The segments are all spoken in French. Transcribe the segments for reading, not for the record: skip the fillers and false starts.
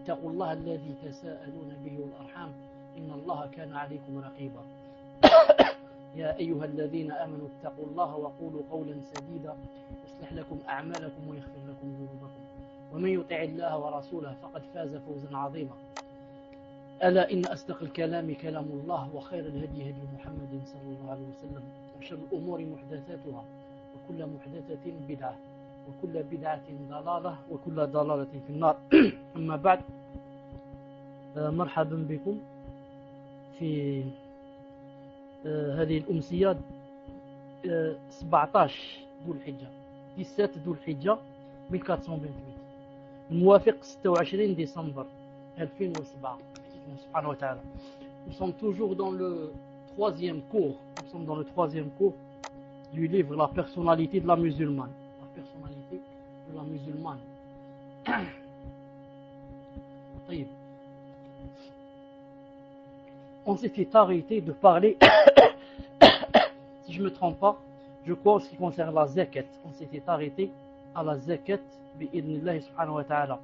اتقوا الله الذي تساءلون به والأرحام إن الله كان عليكم رقيبا يا أيها الذين آمنوا اتقوا الله وقولوا قولا سديدا يصلح لكم أعمالكم ويغفر لكم ذنوبكم ومن يطع الله ورسوله فقد فاز فوزا عظيما ألا إن أصدق الكلام كلام الله وخير الهدي هدي محمد صلى الله عليه وسلم وشر الأمور محدثاتها وكل محدثة بدعة وكل بدعة ضلالة وكل ضلالة في النار أما بعد مرحبا بكم في هذه الأمسية 17 ذو الحجة 17 ذو الحجة 1428 الموافق 26 décembre 2007 subhanahu wa ta'ala. Nous sommes toujours dans le troisième cours du livre La personnalité de la musulmane. La personnalité de la musulmane. On s'était arrêté de parler, si je ne me trompe pas, je crois en ce qui concerne la zakat. On s'était arrêté à la zakat, bi'idnillahi subhanahu wa ta'ala.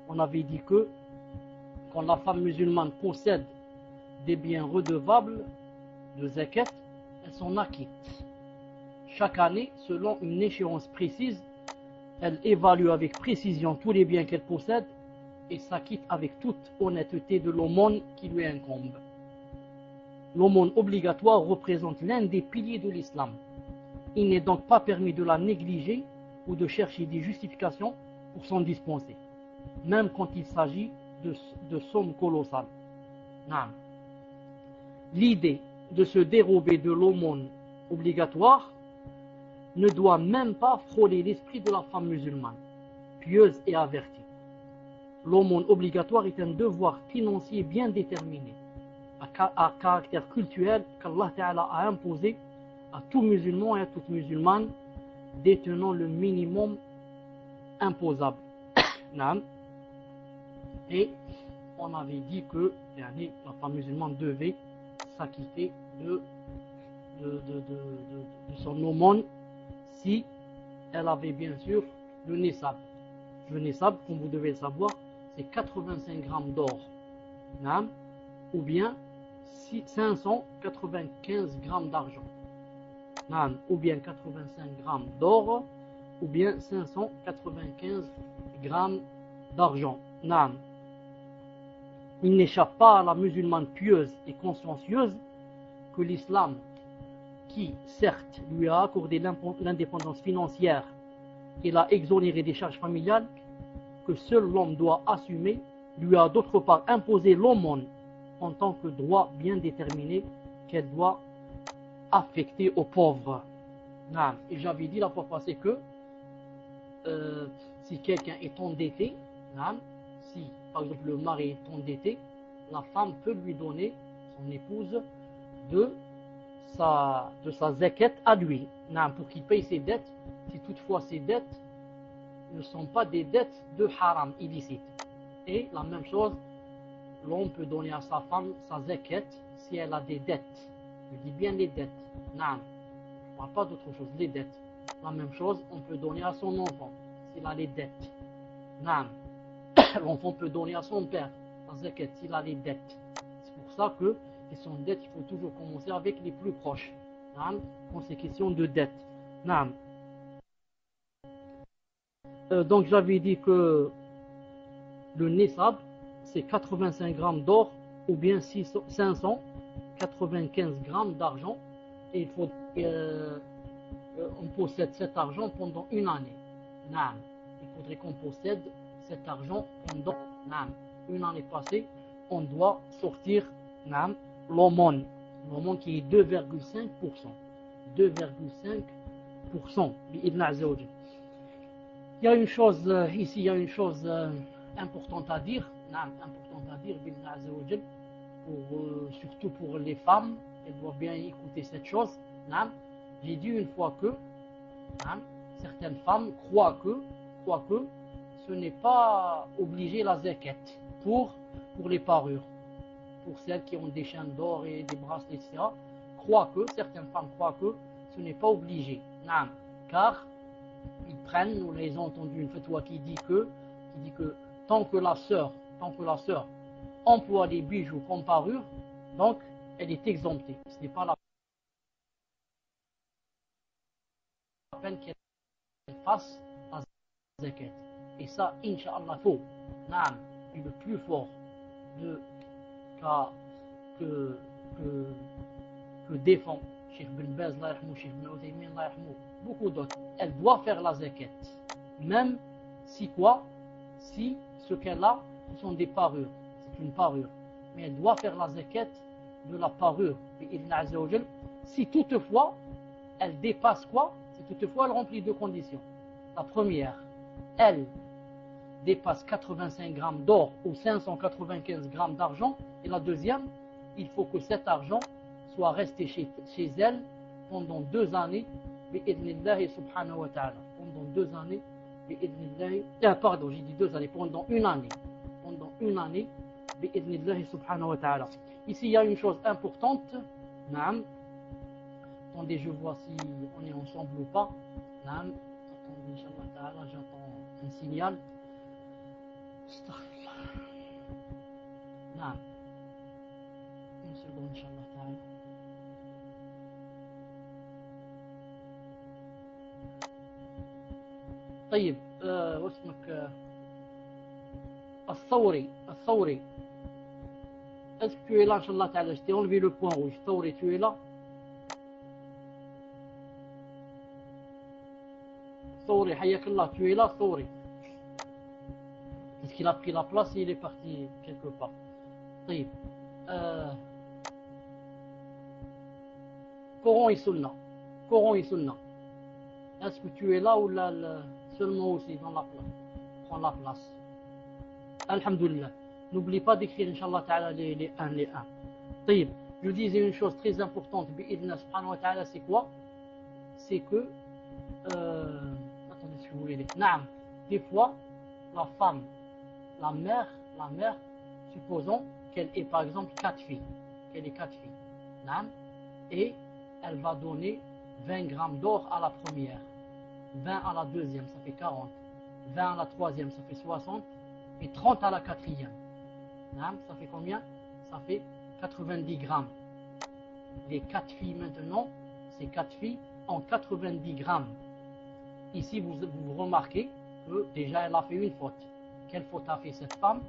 On avait dit que quand la femme musulmane possède des biens redevables de zakat, elle s'en acquitte. Chaque année, selon une échéance précise, elle évalue avec précision tous les biens qu'elle possède et s'acquitte avec toute honnêteté de l'aumône qui lui incombe. L'aumône obligatoire représente l'un des piliers de l'islam. Il n'est donc pas permis de la négliger ou de chercher des justifications pour s'en dispenser, même quand il s'agit de sommes colossales. L'idée de se dérober de l'aumône obligatoire ne doit même pas frôler l'esprit de la femme musulmane, pieuse et avertie. L'aumône obligatoire est un devoir financier bien déterminé, à caractère cultuel qu'Allah Ta'ala a imposé à tout musulman et à toute musulmane détenant le minimum imposable. Et on avait dit que la femme musulmane devait s'acquitter de son aumône si elle avait bien sûr le nessab. Le nessab, comme vous devez le savoir, c'est 85 grammes d'or, ou bien 595 grammes d'argent, ou bien 85 grammes d'or, ou bien 595 grammes d'argent. Il n'échappe pas à la musulmane pieuse et consciencieuse que l'islam, qui certes lui a accordé l'indépendance financière et l'a exonéré des charges familiales que seul l'homme doit assumer, lui a d'autre part imposé l'aumône en tant que droit bien déterminé qu'elle doit affecter aux pauvres. Et j'avais dit la fois passée que si quelqu'un est endetté, si par exemple le mari est endetté, la femme peut lui donner, son épouse, de sa zakat à lui, pour qu'il paye ses dettes, si toutefois ces dettes ne sont pas des dettes de haram illicite. Et la même chose, l'homme peut donner à sa femme sa zakat si elle a des dettes. Je dis bien les dettes. Je ne parle pas d'autre chose, les dettes. La même chose, on peut donner à son enfant s'il a les dettes. L'enfant peut donner à son père la zakat s'il a les dettes. C'est pour ça que question de dette, il faut toujours commencer avec les plus proches. Quand c'est question de dette. Donc j'avais dit que le nessab, c'est 85 grammes d'or ou bien 595 grammes d'argent. Et il faut on possède cet argent pendant une année. Il faudrait qu'on possède cet argent pendant une année passée. On doit sortir l'aumône qui est 2,5%. 2,5%. Il y a une chose ici, il y a une chose importante à dire, surtout pour les femmes, elles doivent bien écouter cette chose. J'ai dit une fois que certaines femmes croient que ce n'est pas obligé la zakat pour les parures, pour celles qui ont des chaînes d'or et des bracelets, etc. Certaines femmes croient que ce n'est pas obligé, car ils prennent, nous les avons entendu une fatwa qui dit que tant que la sœur tant que la sœur emploie les bijoux comme parure, donc elle est exemptée. Ce n'est pas la peine qu'elle fasse la zakat. Et ça, Inch'Allah, faut. Naam, est le plus fort de, que, que, que défend Cheikh Ben Baz, Cheikh Ben Uthaymin, beaucoup d'autres. Elle doit faire la zakat. Même si quoi? Si ce qu'elle a, ce sont des parures. C'est une parure. Mais elle doit faire la zakat de la parure. Si toutefois, elle dépasse quoi? Si toutefois, elle remplit deux conditions. La première, elle dépasse 85 grammes d'or ou 595 grammes d'argent. Et la deuxième, il faut que cet argent soit resté chez elle pendant 2 années, bi'idhnillahi subhanahu wa ta'ala. Pendant 2 années, bi'idhnillahi, pardon, j'ai dit 2 années, pendant une année. Pendant une année, bi'idhnillahi subhanahu wa ta'ala. Ici, il y a une chose importante. Naam. Attendez, je vois si on est ensemble ou pas. Naam. Attendez, Inch'Allah ta'ala, j'entends un signal. Astaghfirullah. Naam. Une seconde, Inch'Allah ta'ala. طيب واسمك الثوري est-ce que tu es là Inch'Allah ta'ala? Je t'ai enlevé le point rouge. Thawri, tu es là? Thawri, hayakallah, tu es là Thawri? Est-ce qu'il a pris la place et il est parti quelque part? طيب Coran et Sunna. Coran et Sunna. Est-ce que tu es là ou là seulement aussi dans la place? Prends la place. Alhamdulillah. N'oublie pas d'écrire, Inch'Allah ta'ala, les 1, les 1. طيب, je disais une chose très importante, bi'idna subhanahu wa ta'ala, c'est quoi? C'est que, attendez si vous voulez, naam, des fois, la femme, la mère, supposons qu'elle ait par exemple 4 filles, naam, et elle va donner 20 grammes d'or à la première, 20 à la deuxième, ça fait 40, 20 à la troisième, ça fait 60, et 30 à la quatrième. Ça fait combien? Ça fait 90 grammes. Les 4 filles maintenant, ces 4 filles ont 90 grammes. Ici, vous remarquez que déjà elle a fait une faute. Quelle faute a fait cette femme?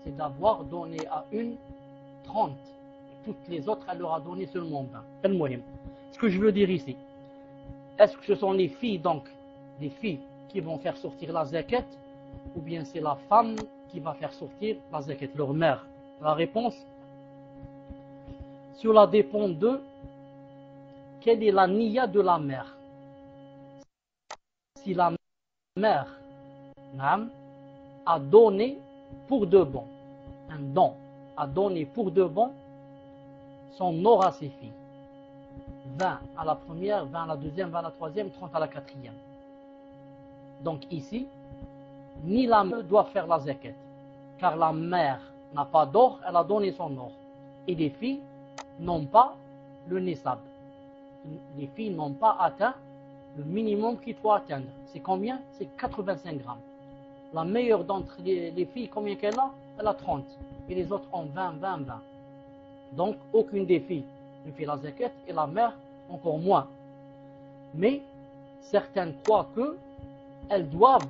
C'est d'avoir donné à une 30. Toutes les autres, elle leur a donné seulement 20. Ce que je veux dire ici, est-ce que ce sont les filles, donc, les filles qui vont faire sortir la zakat, ou bien c'est la femme qui va faire sortir la zakat, leur mère? La réponse, cela dépend de quelle est la niya de la mère. Si la mère a donné pour de bon, un don, a donné pour de bon son or à ses filles, 20 à la première, 20 à la deuxième, 20 à la troisième, 30 à la quatrième. Donc ici, ni la mère doit faire la zakat, car la mère n'a pas d'or, elle a donné son or. Et les filles n'ont pas le nisab. Les filles n'ont pas atteint le minimum qu'il faut atteindre. C'est combien? C'est 85 grammes. La meilleure d'entre les filles, combien qu'elle a? Elle a 30. Et les autres ont 20. Donc, aucune des filles ne fait la zakat et la mère encore moins. Mais certaines croient que elles doivent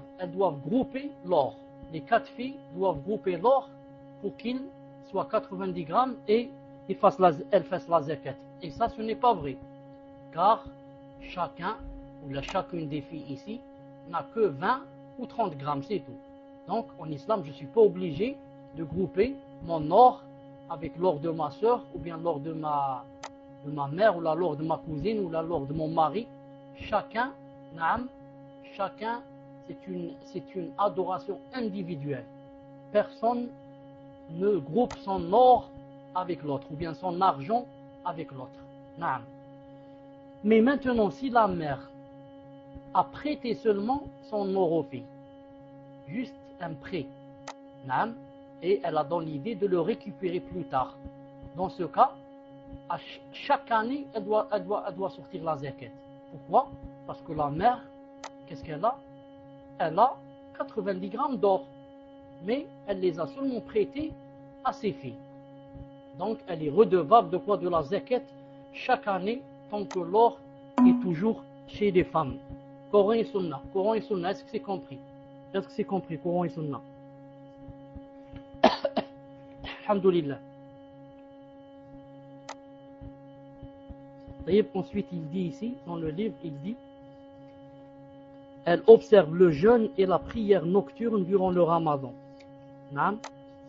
grouper l'or. Les 4 filles doivent grouper l'or pour qu'il soit 90 grammes et elles fassent la zakat. Et ça, ce n'est pas vrai. Car chacun ou chacune des filles ici n'a que 20 ou 30 grammes, c'est tout. Donc, en islam, je ne suis pas obligé de grouper mon or avec l'or de ma soeur ou bien l'or de ma mère ou l'or de ma cousine ou l'or de mon mari. Chacun, c'est une adoration individuelle. Personne ne groupe son or avec l'autre ou bien son argent avec l'autre. Mais maintenant, si la mère a prêté seulement son or aux filles, juste un prêt, et elle a dans l'idée de le récupérer plus tard, dans ce cas, à chaque année, elle doit sortir la zakat. Pourquoi? Parce que la mère, qu'est-ce qu'elle a? Elle a 90 grammes d'or. mais elle les a seulement prêtés à ses filles. Donc elle est redevable de quoi? De la zakat chaque année, tant que l'or est toujours chez les femmes. Coran et Sunna. Coran et Sunna, est-ce que c'est compris? Est-ce que c'est compris, Coran et Sunna? Alhamdulillah. Ensuite, il dit ici, dans le livre, il dit: elle observe le jeûne et la prière nocturne durant le ramadan. Naam.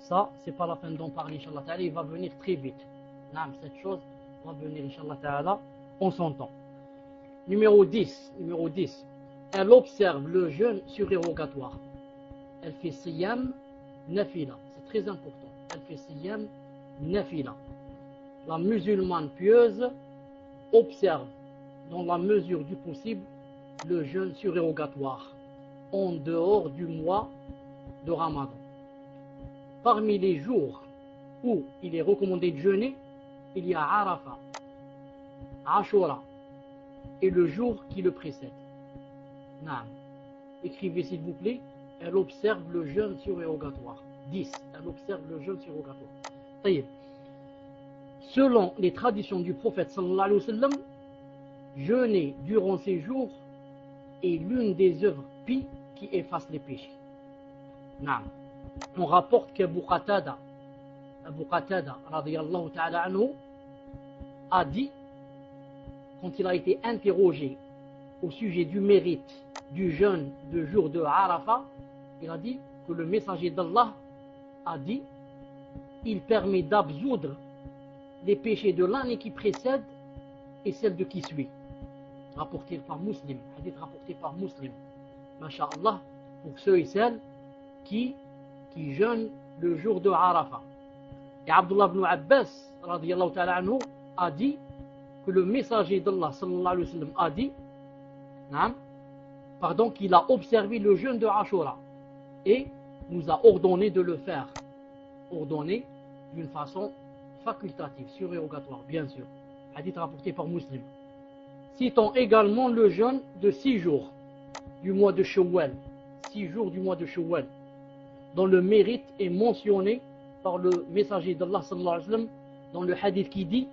Ça, c'est pas la peine d'en parler, Inch'Allah Ta'ala, il va venir très vite. Naam, cette chose va venir, Inch'Allah Ta'ala, on s'entend. Numéro 10, elle observe le jeûne surérogatoire. Elle fait siyam nafila, c'est très important. Elle fait siyam nafila. La musulmane pieuse observe, dans la mesure du possible, le jeûne surérogatoire, en dehors du mois de Ramadan. Parmi les jours où il est recommandé de jeûner, il y a Arafa, Ashura et le jour qui le précède. Naam. Écrivez s'il vous plaît, elle observe le jeûne surérogatoire. 10. Elle observe le jeûne surérogatoire. Taïeb. Selon les traditions du prophète sallallahu alayhi wa sallam, jeûner durant ces jours est l'une des œuvres pies qui effacent les péchés. Naam. On rapporte qu'Abu Qatada radiyallahu ta'ala anhu, a dit, quand il a été interrogé au sujet du mérite du jeûne de jour de Arafat, il a dit que le messager d'Allah a dit: il permet d'absoudre les péchés de l'année qui précède et celle de qui suit. Rapporté par Muslim, hadith rapporté par Muslim. Masha'Allah, pour ceux et celles qui jeûnent le jour de Arafat. Et Abdullah ibn Abbas radiyallahu ta'ala anhu a dit que le messager d'Allah sallallahu alayhi wa sallam a dit, qu'il a observé le jeûne de Ashura et nous a ordonné de le faire. Ordonné d'une façon facultative, surérogatoire, bien sûr. Hadith rapporté par Muslim. Citons également le jeûne de 6 jours du mois de Shawwal. 6 jours du mois de Shawwal, dont le mérite est mentionné par le messager d'Allah sallallahu alayhi wa sallam dans le hadith qui dit: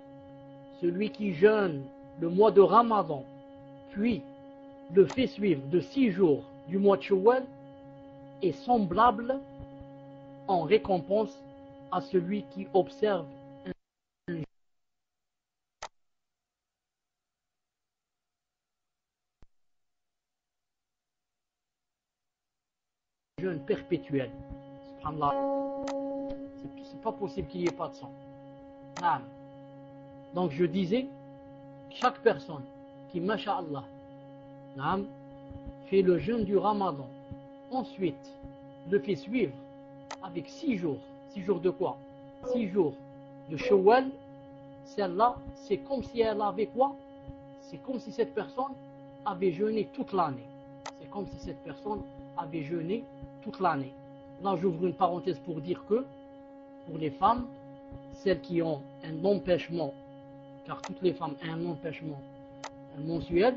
celui qui jeûne le mois de Ramadan, puis le fait suivre de 6 jours du mois de Shawwal, est semblable en récompense à celui qui observe un jeûne perpétuel. C'est pas possible qu'il n'y ait pas de sang. Donc je disais, chaque personne qui, masha'Allah, fait le jeûne du Ramadan, ensuite le fait suivre avec 6 jours. 6 jours de quoi? 6 jours de Shawwal. Celle-là, c'est comme si elle avait quoi? C'est comme si cette personne avait jeûné toute l'année. C'est comme si cette personne avait jeûné toute l'année. Là, j'ouvre une parenthèse pour dire que, pour les femmes, celles qui ont un empêchement, car toutes les femmes ont un empêchement mensuel,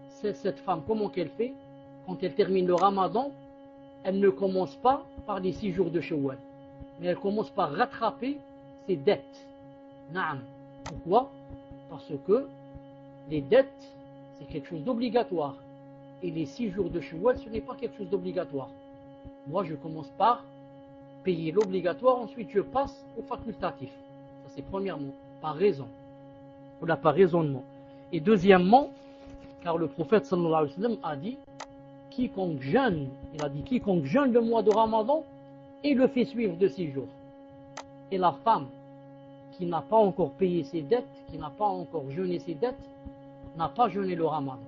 c'est cette femme, comment qu'elle fait? Quand elle termine le Ramadan, elle ne commence pas par les 6 jours de Shawwal, mais elle commence par rattraper ses dettes. Naam. Pourquoi? Parce que les dettes, c'est quelque chose d'obligatoire. Et les 6 jours de Shawwal, ce n'est pas quelque chose d'obligatoire. Moi, je commence par payer l'obligatoire, ensuite je passe au facultatif. Ça, c'est premièrement, par raison. Ou là, par raisonnement. Et deuxièmement, car le prophète sallallahu alayhi wa sallam a dit: quiconque jeûne, il a dit, quiconque jeûne le mois de Ramadan et le fait suivre de 6 jours. Et la femme qui n'a pas encore payé ses dettes, qui n'a pas encore jeûné ses dettes, n'a pas jeûné le Ramadan.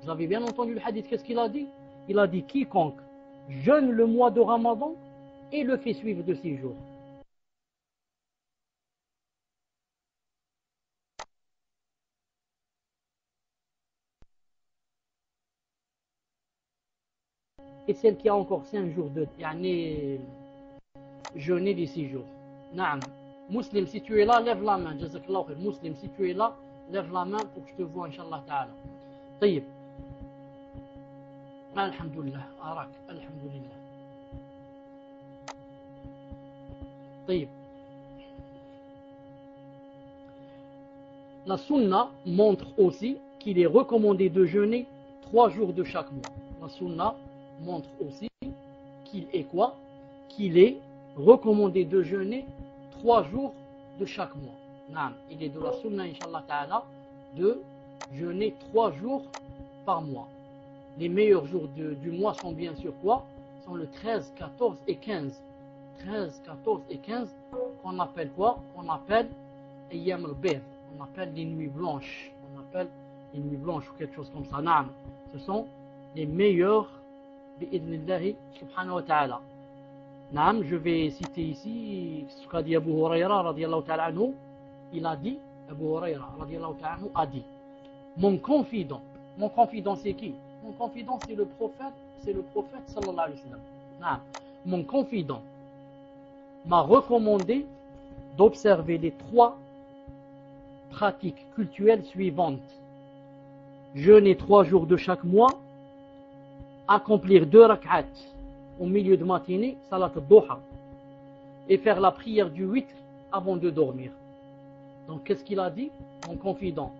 Vous avez bien entendu le hadith, qu'est-ce qu'il a dit? Il a dit: quiconque jeûne le mois de Ramadan et le fait suivre de 6 jours. Et celle qui a encore 5 jours de jeûner les 6 jours. Naam. Muslim, si tu es là, lève la main. Jazakallah khair. Muslim, si tu es là, lève la main pour que je te vois, Inch'Allah Ta'ala. Taïb. Alhamdulillah. Arak. Alhamdulillah. طيب. La sunna montre aussi qu'il est recommandé de jeûner 3 jours de chaque mois. La sunna montre aussi qu'il est quoi? Qu'il est recommandé de jeûner 3 jours de chaque mois. Non, il est de la sunna, Inch'Allah Ta'ala, de jeûner 3 jours par mois. Les meilleurs jours du mois sont bien sûr quoi? Sont le 13, 14 et 15. 13, 14 et 15, qu'on appelle quoi? On appelle Ayyam al-Bid. On appelle les nuits blanches. On appelle les nuits blanches ou quelque chose comme ça. Naam. Ce sont les meilleurs bi'idnillahi subhanahu wa ta'ala. Naam, je vais citer ici ce qu'a dit Abu Huraira radiyallahu ta'ala anhu. Il a dit, Abu Huraira radiyallahu ta'ala anhu a dit, mon confident c'est qui? Mon confident c'est le prophète sallallahu alayhi wa sallam. Naam. Mon confident m'a recommandé d'observer les 3 pratiques cultuelles suivantes. Jeûner 3 jours de chaque mois, accomplir 2 rak'at au milieu de matinée, salat al-duha, et faire la prière du witr avant de dormir. Donc qu'est-ce qu'il a dit? Mon confident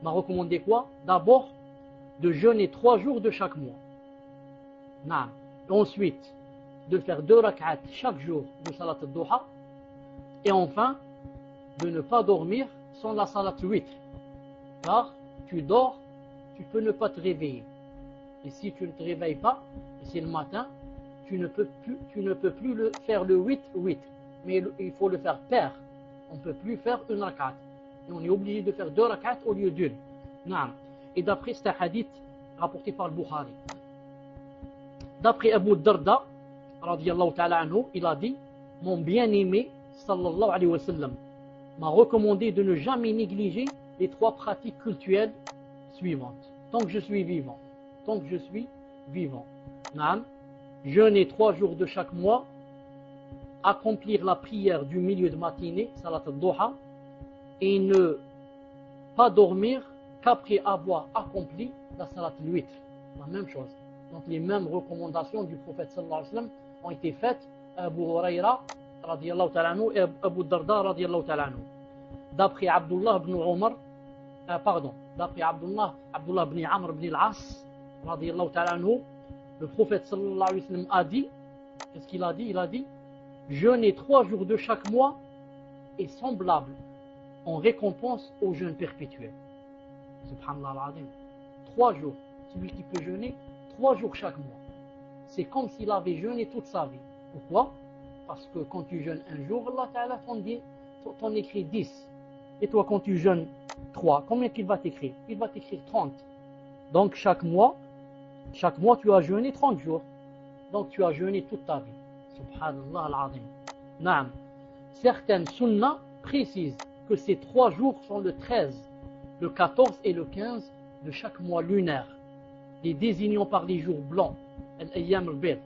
m'a recommandé quoi? D'abord, de jeûner 3 jours de chaque mois. Naam. Ensuite, de faire 2 rak'at chaque jour de salat al-duha, et enfin, de ne pas dormir sans la salat witr. Car tu dors, tu peux ne pas te réveiller. Et si tu ne te réveilles pas, et c'est le matin, tu ne peux plus faire le witr, mais il faut le faire pair. On ne peut plus faire une rak'at. Et on est obligé de faire 2 rak'at au lieu d'une. Naam. Et d'après ce hadith rapporté par le Bukhari. D'après Abu Darda, radiyallahu ta'ala anhu, il a dit, mon bien-aimé, sallallahu alayhi wa sallam, m'a recommandé de ne jamais négliger les 3 pratiques cultuelles suivantes. Tant que je suis vivant. Tant que je suis vivant. Naam. Jeûner 3 jours de chaque mois, accomplir la prière du milieu de matinée, salat al-duha, et ne pas dormir qu'après avoir accompli la salat al-witr. La même chose. Donc les mêmes recommandations du prophète sallallahu alayhi wa sallam ont été faites à Abu Huraira radiyallahu ta'ala anhu et Abu Darda radiyallahu ta'ala anhu. D'après Abdullah ibn Umar, d'après Abdullah ibn Amr ibn al-As radiyallahu ta'ala anhu, le prophète sallallahu alayhi wa sallam a dit, qu'est-ce qu'il a dit? Il a dit, jeûner 3 jours de chaque mois est semblable en récompense au jeûne perpétuel. Subhanallah al-Azim. 3 jours. Celui qui peut jeûner 3 jours chaque mois. C'est comme s'il avait jeûné toute sa vie. Pourquoi? Parce que quand tu jeûnes un jour, Allah Ta'ala t'en écrit 10. Et toi, quand tu jeûnes 3, combien qu'il va t'écrire? Il va t'écrire 30. Donc chaque mois, tu as jeûné 30 jours. Donc tu as jeûné toute ta vie. Subhanallah al-Azim. Naam. Certaines sunnahs précisent que ces 3 jours sont le 13, le 14 et le 15 de chaque mois lunaire, les désignant par les jours blancs, al-ayyam al-bid.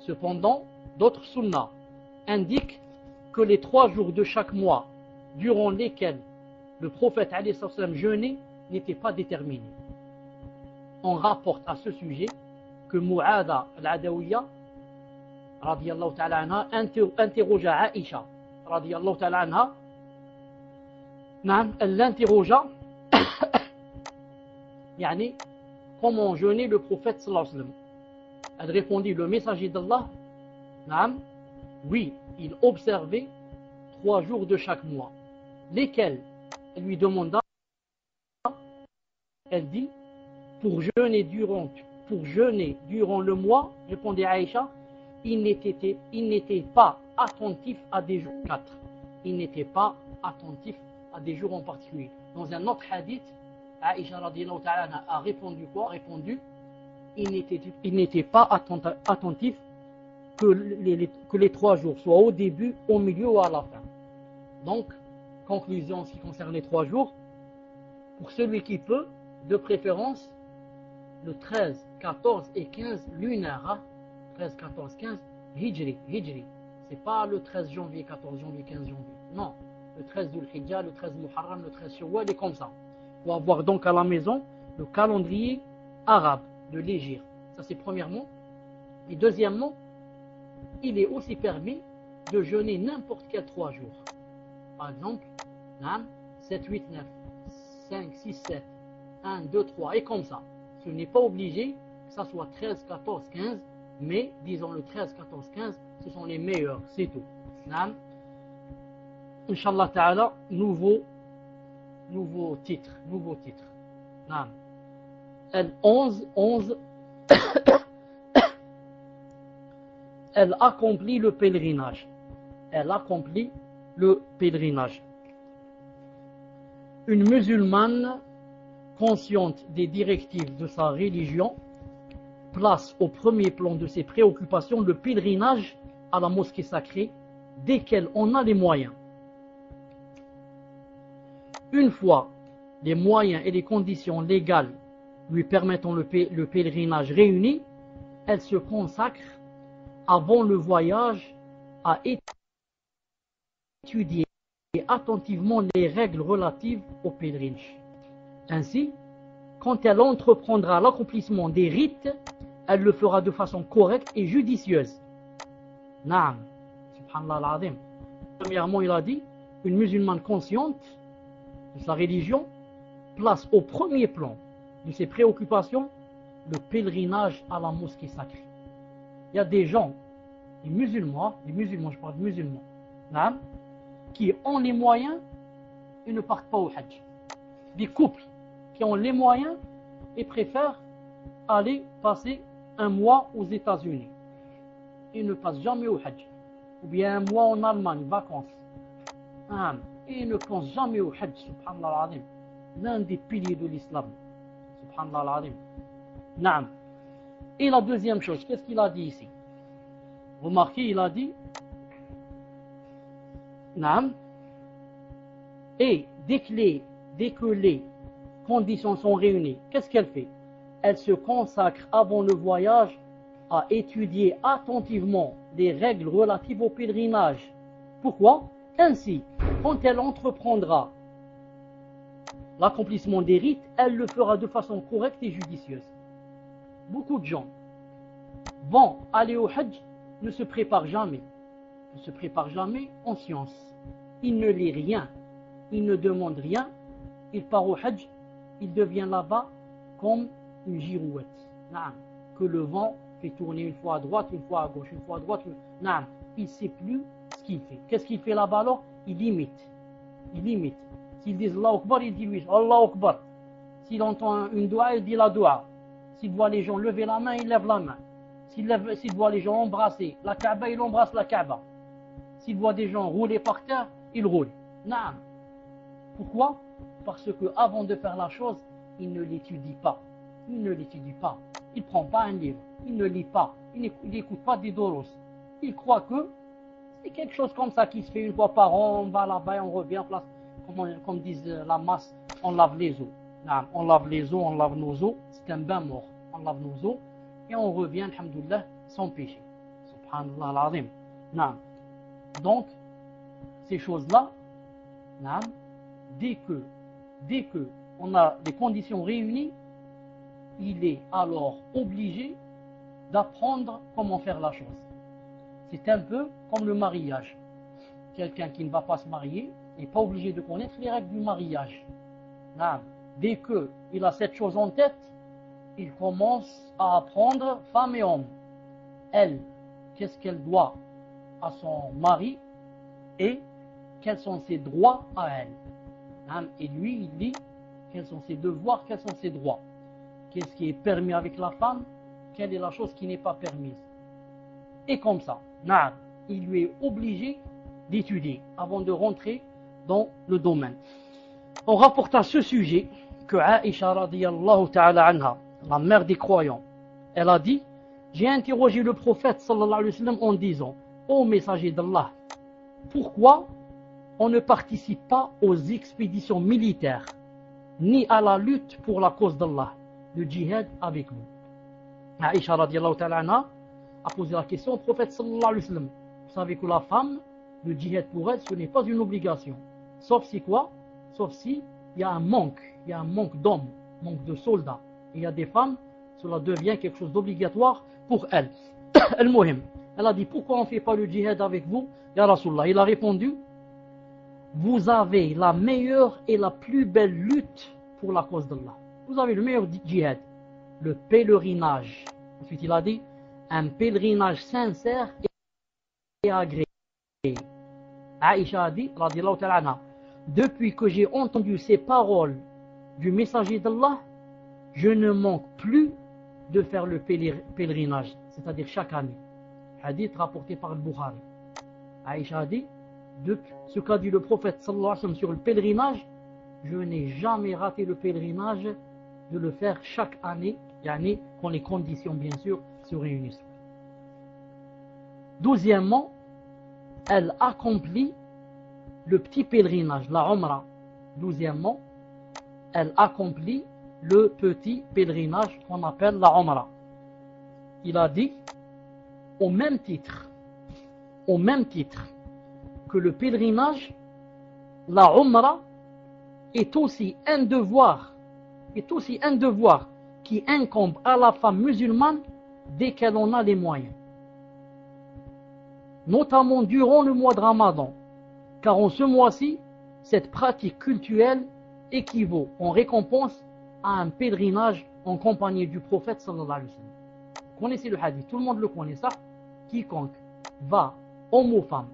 Cependant, d'autres sunnahs indiquent que les 3 jours de chaque mois durant lesquels le prophète alayhi salam jeûnait n'étaient pas déterminés. On rapporte à ce sujet que Mu'ada al-Adawiyya radiyallahu ta'ala anha interrogea Aïcha radiyallahu ta'ala anha. Elle l'interrogea yani, comment jeûnait le prophète sallallahu alayhi wa sallam. Elle répondit, le messager d'Allah, oui, il observait 3 jours de chaque mois, lesquels, elle lui demanda, elle dit, pour jeûner durant le mois, répondait Aïcha, il n'était pas attentif à des jours 4. Il n'était pas attentif à des jours en particulier. Dans un autre hadith, Aïcha radiyallahu ta'ala a répondu quoi? Répondu, il n'était pas attentif que les 3 jours soient au début, au milieu ou à la fin. Donc, conclusion en ce qui concerne les 3 jours, pour celui qui peut, de préférence, le 13, 14 et 15 lunaire, 13, 14, 15, hijri. C'est pas le 13 janvier, 14 janvier, 15 janvier. Non, le 13 Dhul Hijjah, le 13 Muharram, le 13 Shawwal, et comme ça. Il faut avoir donc à la maison le calendrier arabe de l'Hégire. Ça c'est premièrement. Et deuxièmement, il est aussi permis de jeûner n'importe quel 3 jours. Par exemple, 7, 8, 9, 5, 6, 7, 1, 2, 3, et comme ça. Ce n'est pas obligé que ça soit 13, 14, 15, mais disons le 13, 14, 15, ce sont les meilleurs, c'est tout. Inch'Allah ta'ala, nouveau titre. Elle 11, elle accomplit le pèlerinage. Une musulmane consciente des directives de sa religion place au premier plan de ses préoccupations le pèlerinage à la mosquée sacrée dès qu'elle en a les moyens. Une fois les moyens et les conditions légales lui permettant le pèlerinage réunis, elle se consacre avant le voyage à étudier attentivement les règles relatives au pèlerinage. Ainsi, quand elle entreprendra l'accomplissement des rites, elle le fera de façon correcte et judicieuse. Naam, subhanallah al-azim. Premièrement, il a dit, une musulmane consciente de sa religion place au premier plan de ses préoccupations le pèlerinage à la mosquée sacrée. Il y a des gens, des musulmans, je parle de musulmans, naam, qui ont les moyens et ne partent pas au Hajj. Des couples qui ont les moyens et préfèrent aller passer un mois aux États-Unis. Ils ne passent jamais au Hajj. Ou bien un mois en Allemagne, vacances. Et ils ne pensent jamais au Hajj, subhanallah al-azim. L'un des piliers de l'islam. Subhanallah al-azim. Naam. Et la deuxième chose, qu'est-ce qu'il a dit ici? Remarquez, il a dit Naam. Et dès que les conditions sont réunies, qu'est-ce qu'elle fait? Elle se consacre avant le voyage à étudier attentivement les règles relatives au pèlerinage. Pourquoi? Ainsi, quand elle entreprendra l'accomplissement des rites, elle le fera de façon correcte et judicieuse. Beaucoup de gens vont aller au Hajj, ne se préparent jamais en science. Ils ne lisent rien, ils ne demandent rien, ils partent au Hajj, il devient là-bas comme une girouette, que le vent fait tourner une fois à droite, une fois à gauche, une fois à droite. Il ne sait plus ce qu'il fait. Qu'est-ce qu'il fait là-bas alors? Il imite. S'ils disent Allah Akbar, il dit lui, Allah Akbar. S'il entend une doua, il dit la doua. S'il voit les gens lever la main, il lève la main. S'il voit les gens embrasser la Kaaba, il embrasse la Kaaba. S'il voit des gens rouler par terre, il roule. Pourquoi? Parce que avant de faire la chose, il ne l'étudie pas. Il ne prend pas un livre. Il ne lit pas. Il n'écoute pas des doros. Il croit que c'est quelque chose comme ça qui se fait une fois par an. On va là-bas et on revient en place. Comme disent la masse, on lave les os. On lave les os, on lave nos os. C'est un bain mort. On lave nos os et on revient, alhamdoulilah, sans péché. Subhanallah al-azim. Donc, ces choses-là, dès que on a les conditions réunies, il est alors obligé d'apprendre comment faire la chose. C'est un peu comme le mariage. Quelqu'un qui ne va pas se marier n'est pas obligé de connaître les règles du mariage. Dès qu'il a cette chose en tête, il commence à apprendre femme et homme. Elle, qu'est-ce qu'elle doit à son mari et quels sont ses droits à elle. Et lui, il dit quels sont ses devoirs, quels sont ses droits. Qu'est-ce qui est permis avec la femme, quelle est la chose qui n'est pas permise. Et comme ça, il lui est obligé d'étudier avant de rentrer dans le domaine. On rapporte à ce sujet que Aïcha radiyallahu ta'ala anha, la mère des croyants, elle a dit, j'ai interrogé le prophète sallallahu alayhi wa sallam en disant, ô messager d'Allah, pourquoi on ne participe pas aux expéditions militaires, ni à la lutte pour la cause d'Allah, le djihad avec vous? Aïcha radiyallahu ta'ala anha a posé la question au prophète sallallahu alayhi wa sallam. Vous savez que la femme, le djihad pour elle, ce n'est pas une obligation. Sauf si quoi? Sauf si il y a un manque d'hommes, manque de soldats. Et il y a des femmes, cela devient quelque chose d'obligatoire pour elles. Al-Muhim, Elle a dit, pourquoi on ne fait pas le djihad avec vous, Ya Rasulallah? Il a répondu, vous avez la meilleure et la plus belle lutte pour la cause d'Allah. Vous avez le meilleur djihad, le pèlerinage. Ensuite, il a dit, un pèlerinage sincère et agréé. Aïcha a dit, radiyallahu ta'ala anha, depuis que j'ai entendu ces paroles du messager d'Allah, je ne manque plus de faire le pèlerinage, c'est-à-dire chaque année. Hadith rapporté par le Bukhari. Aïcha a dit, depuis ce qu'a dit le prophète sallallahu alayhi wa sallam sur le pèlerinage, je n'ai jamais raté le pèlerinage de le faire chaque année, quand les conditions bien sûr se réunissent. Douzièmement, elle accomplit le petit pèlerinage, la Umrah. Douzièmement, elle accomplit le petit pèlerinage qu'on appelle la Umrah. Il a dit, au même titre que le pèlerinage, la Umrah est aussi un devoir qui incombe à la femme musulmane dès qu'elle en a les moyens. Notamment durant le mois de Ramadan, car en ce mois-ci, cette pratique cultuelle équivaut en récompense à un pèlerinage en compagnie du prophète sallallahu alayhi wa sallam. Vous connaissez le hadith, tout le monde le connaît ça. Quiconque va, homme ou femme,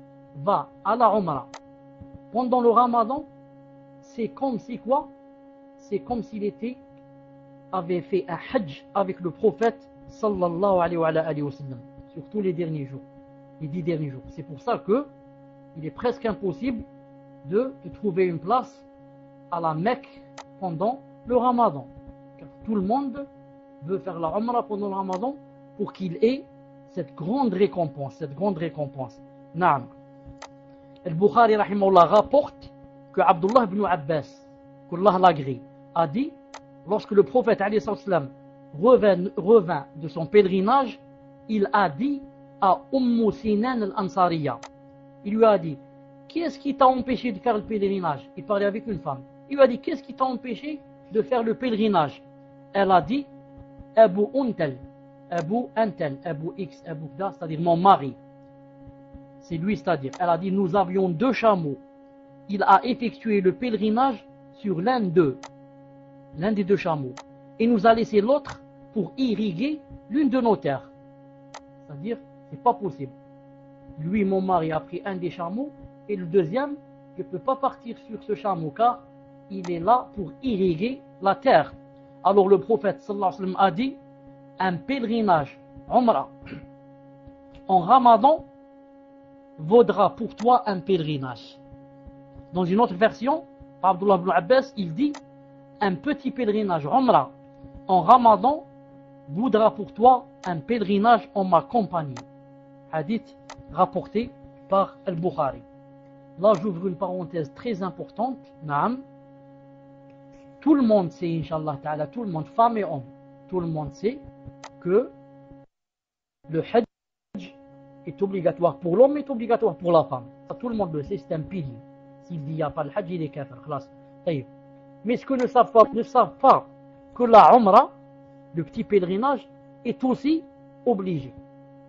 va à la Umrah pendant le Ramadan, c'est comme si quoi? C'est comme s'il avait fait un hajj avec le prophète sallallahu alayhi wa sallam sur tous les derniers jours, les 10 derniers jours. C'est pour ça que il est presque impossible de trouver une place à la Mecque pendant le Ramadan. Car tout le monde veut faire la Umrah pendant le Ramadan pour qu'il ait cette grande récompense. Naam. Al-Bukhari rahimahullah rapporte que Abdullah ibn Abbas, qu'Allah l'agrée, a dit, lorsque le prophète alayhi salam revint de son pèlerinage, il a dit à Sinan al-Ansariya, il lui a dit, qu'est-ce qui t'a empêché de faire le pèlerinage? Il parlait avec une femme. Il lui a dit, qu'est-ce qui t'a empêché de faire le pèlerinage? Elle a dit, Abu Untel, Abu X, Abu Kda, c'est-à-dire mon mari. C'est lui, c'est-à-dire, elle a dit, nous avions 2 chameaux. Il a effectué le pèlerinage sur l'un des 2 chameaux. Et nous a laissé l'autre pour irriguer l'une de nos terres. C'est-à-dire, c'est pas possible. Lui, mon mari, a pris un des chameaux, et le deuxième, je ne peux pas partir sur ce chameau, car il est là pour irriguer la terre. Alors le prophète sallallahu alayhi wa sallam a dit, un pèlerinage, Umrah, en Ramadan, vaudra pour toi un pèlerinage. Dans une autre version, Abdullah ibn Abbas, il dit, un petit pèlerinage, Umrah, en Ramadan, vaudra pour toi un pèlerinage en ma compagnie. Hadith rapporté par Al-Bukhari. Là, j'ouvre une parenthèse très importante. Naam. Tout le monde sait, Inch'Allah Ta'ala, tout le monde, femmes et hommes, tout le monde sait que le Hajj est obligatoire pour l'homme et est obligatoire pour la femme. Ça, tout le monde le sait, c'est un pilier. S'il dit il n'y a pas le Hajj, il est kafir. Mais ce que ne savent pas que la Umrah, le petit pèlerinage, est aussi obligé.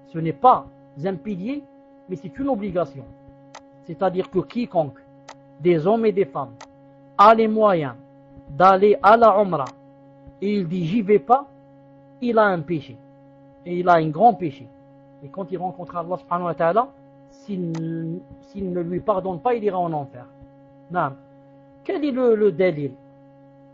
Ce n'est pas un pilier, mais c'est une obligation. C'est-à-dire que quiconque, des hommes et des femmes, a les moyens d'aller à la Umrah et il dit j'y vais pas, il a un péché. Et il a un grand péché. Et quand il rencontrera Allah subhanahu wa ta'ala, s'il ne lui pardonne pas, il ira en enfer. Non. Quel est le dalil?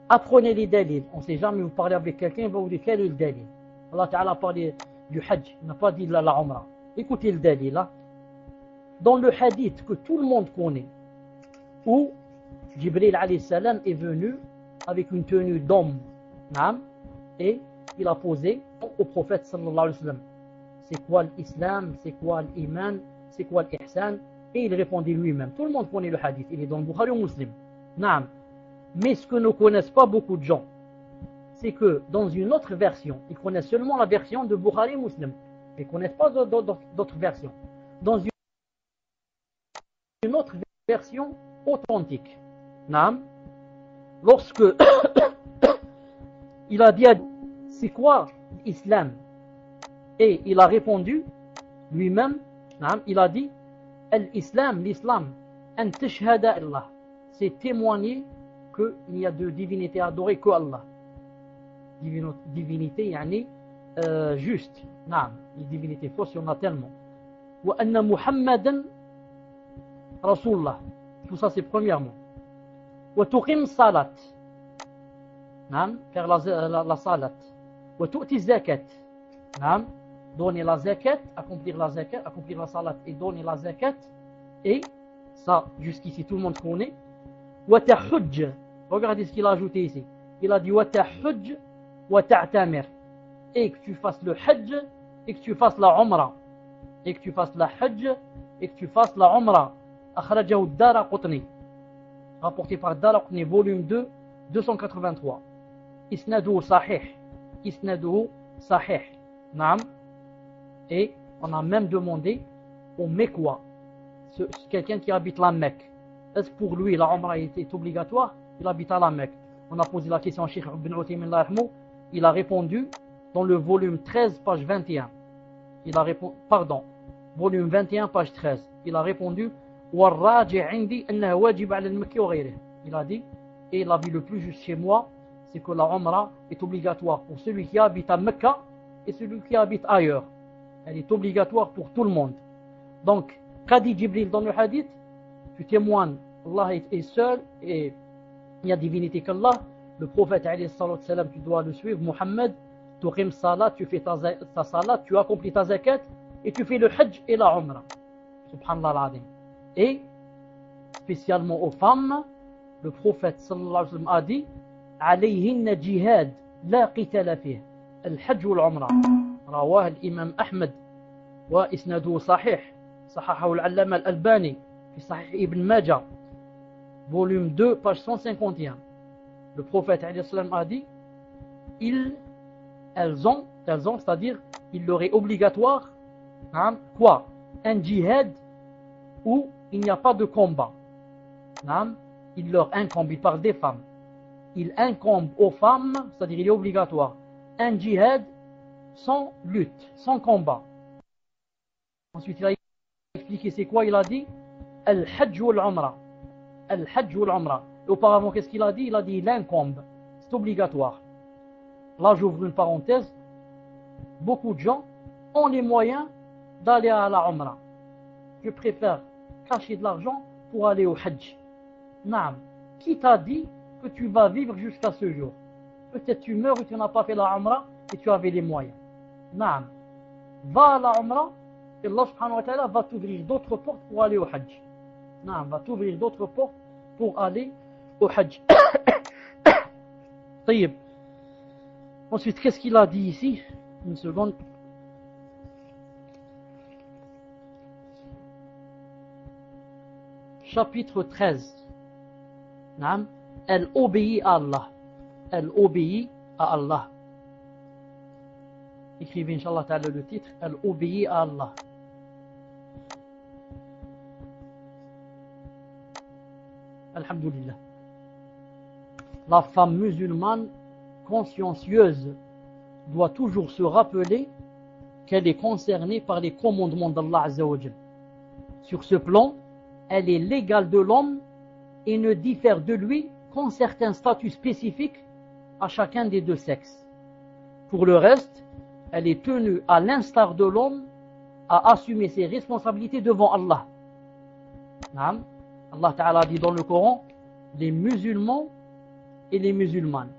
Apprenez les dalils. On ne sait jamais, vous parlez avec quelqu'un, il va vous dire quel est le dalil. Allah Ta'ala a parlé du Hajj, il n'a pas dit la Umrah. Écoutez le dalil là. Dans le hadith que tout le monde connaît, où Jibril alayhi salam est venu avec une tenue d'homme, et il a posé au prophète sallallahu alayhi wa sallam, c'est quoi l'islam, c'est quoi l'iman, c'est quoi l'ihsan, et il répondit lui-même. Tout le monde connaît le hadith, il est dans le Bukhari ou Muslim. Mais ce que ne connaissent pas beaucoup de gens, c'est que dans une autre version, ils connaissent seulement la version de Bukhari et Muslim, ils ne connaissent pas d'autres versions. Dans une autre version authentique, lorsque il a dit c'est quoi l'islam, et il a répondu lui-même, il a dit l'islam, an tashhada Allah, c'est témoigner qu'il n'y a de divinité adorée que Allah. Divinité, yani juste. Les divinités fausses, il y en a tellement. Wa anna Muhammadan Rasulullah. Tout ça, c'est premièrement. Wa tuqim salat. Faire la salat. Wa tu'ti zakat. Donner la zakat, accomplir la salat et donner la zakat. Et ça, jusqu'ici, tout le monde connaît. Wa tahujj. Regardez ce qu'il a ajouté ici. Il a dit wa tahujj wa ta'tamir. Et que tu fasses le hajj et que tu fasses la umrah. Et que tu fasses la hajj et que tu fasses la umrah. Akhrajahu ad-Daraqutni. Rapporté par Daraqutni, volume 2, 283. Isnaduhu sahih. Isnaduhu sahih. Naam. Et on a même demandé au Mekwa, quelqu'un qui habite la Mecque, est-ce que pour lui la umrah est obligatoire? Il habite à la Mecque. On a posé la question à Cheikh Ibn Uthaymin, il a répondu dans le volume 13, page 21. Il a répondu, pardon, volume 21, page 13. Il a répondu il a dit, et l'avis le plus juste chez moi, c'est que la umrah est obligatoire pour celui qui habite à Mecca et celui qui habite ailleurs. Elle est obligatoire pour tout le monde. Donc, qu'a dit Jibril dans le hadith? Tu témoignes, Allah est seul et il y a divinité qu'Allah. Le prophète, tu dois le suivre. Muhammad, tu rimes salat, tu fais ta salat, tu accomplis ta zakat et tu fais le hajj et la umrah. Subhanallah al-Azim. Et spécialement aux femmes, le prophète sallallahu alayhi wa sallam a dit alayhinna jihad la qitala fih al-hajj wal-umrah. رواه الإمام أحمد وإسناده صحيح صححه العلامة الألباني في صحيح ابن ماجه volume 2 page 151. Le prophète a dit elles ont, c'est-à-dire il leur est obligatoire quoi? Un djihad où il n'y a pas de combat. Il leur incombe, il parle des femmes, il incombe aux femmes, c'est-à-dire il est obligatoire un djihad sans lutte, sans combat. Ensuite, il a expliqué c'est quoi? Il a dit Al-Hajj wal-Umrah. Al-Hajj wal-Umrah. Et auparavant, qu'est-ce qu'il a dit? Il a dit il incombe. C'est obligatoire. Là, j'ouvre une parenthèse. Beaucoup de gens ont les moyens d'aller à la Umrah. Je préfère cacher de l'argent pour aller au Hajj. Naam. Qui t'a dit que tu vas vivre jusqu'à ce jour? Peut-être tu meurs et tu n'as pas fait la Umrah et tu avais les moyens. Naam. Va à la Umrah et Allah subhanahu wa ta'ala va t'ouvrir d'autres portes pour aller au Hajj. Naam, va t'ouvrir d'autres portes pour aller au Hajj. طيب. Ensuite, qu'est-ce qu'il a dit ici? Une seconde. Chapitre 13. Naam. Elle obéit à Allah. Elle obéit à Allah. Écrivez, Inch'Allah ta'ala, le titre. Elle obéit à Allah. Alhamdulillah. La femme musulmane consciencieuse doit toujours se rappeler qu'elle est concernée par les commandements d'Allah Azza wa Jal. Sur ce plan, elle est l'égale de l'homme et ne diffère de lui qu'en certains statuts spécifiques à chacun des deux sexes. Pour le reste, elle est tenue à l'instar de l'homme à assumer ses responsabilités devant Allah. Allah Ta'ala dit dans le Coran, les musulmans et les musulmanes.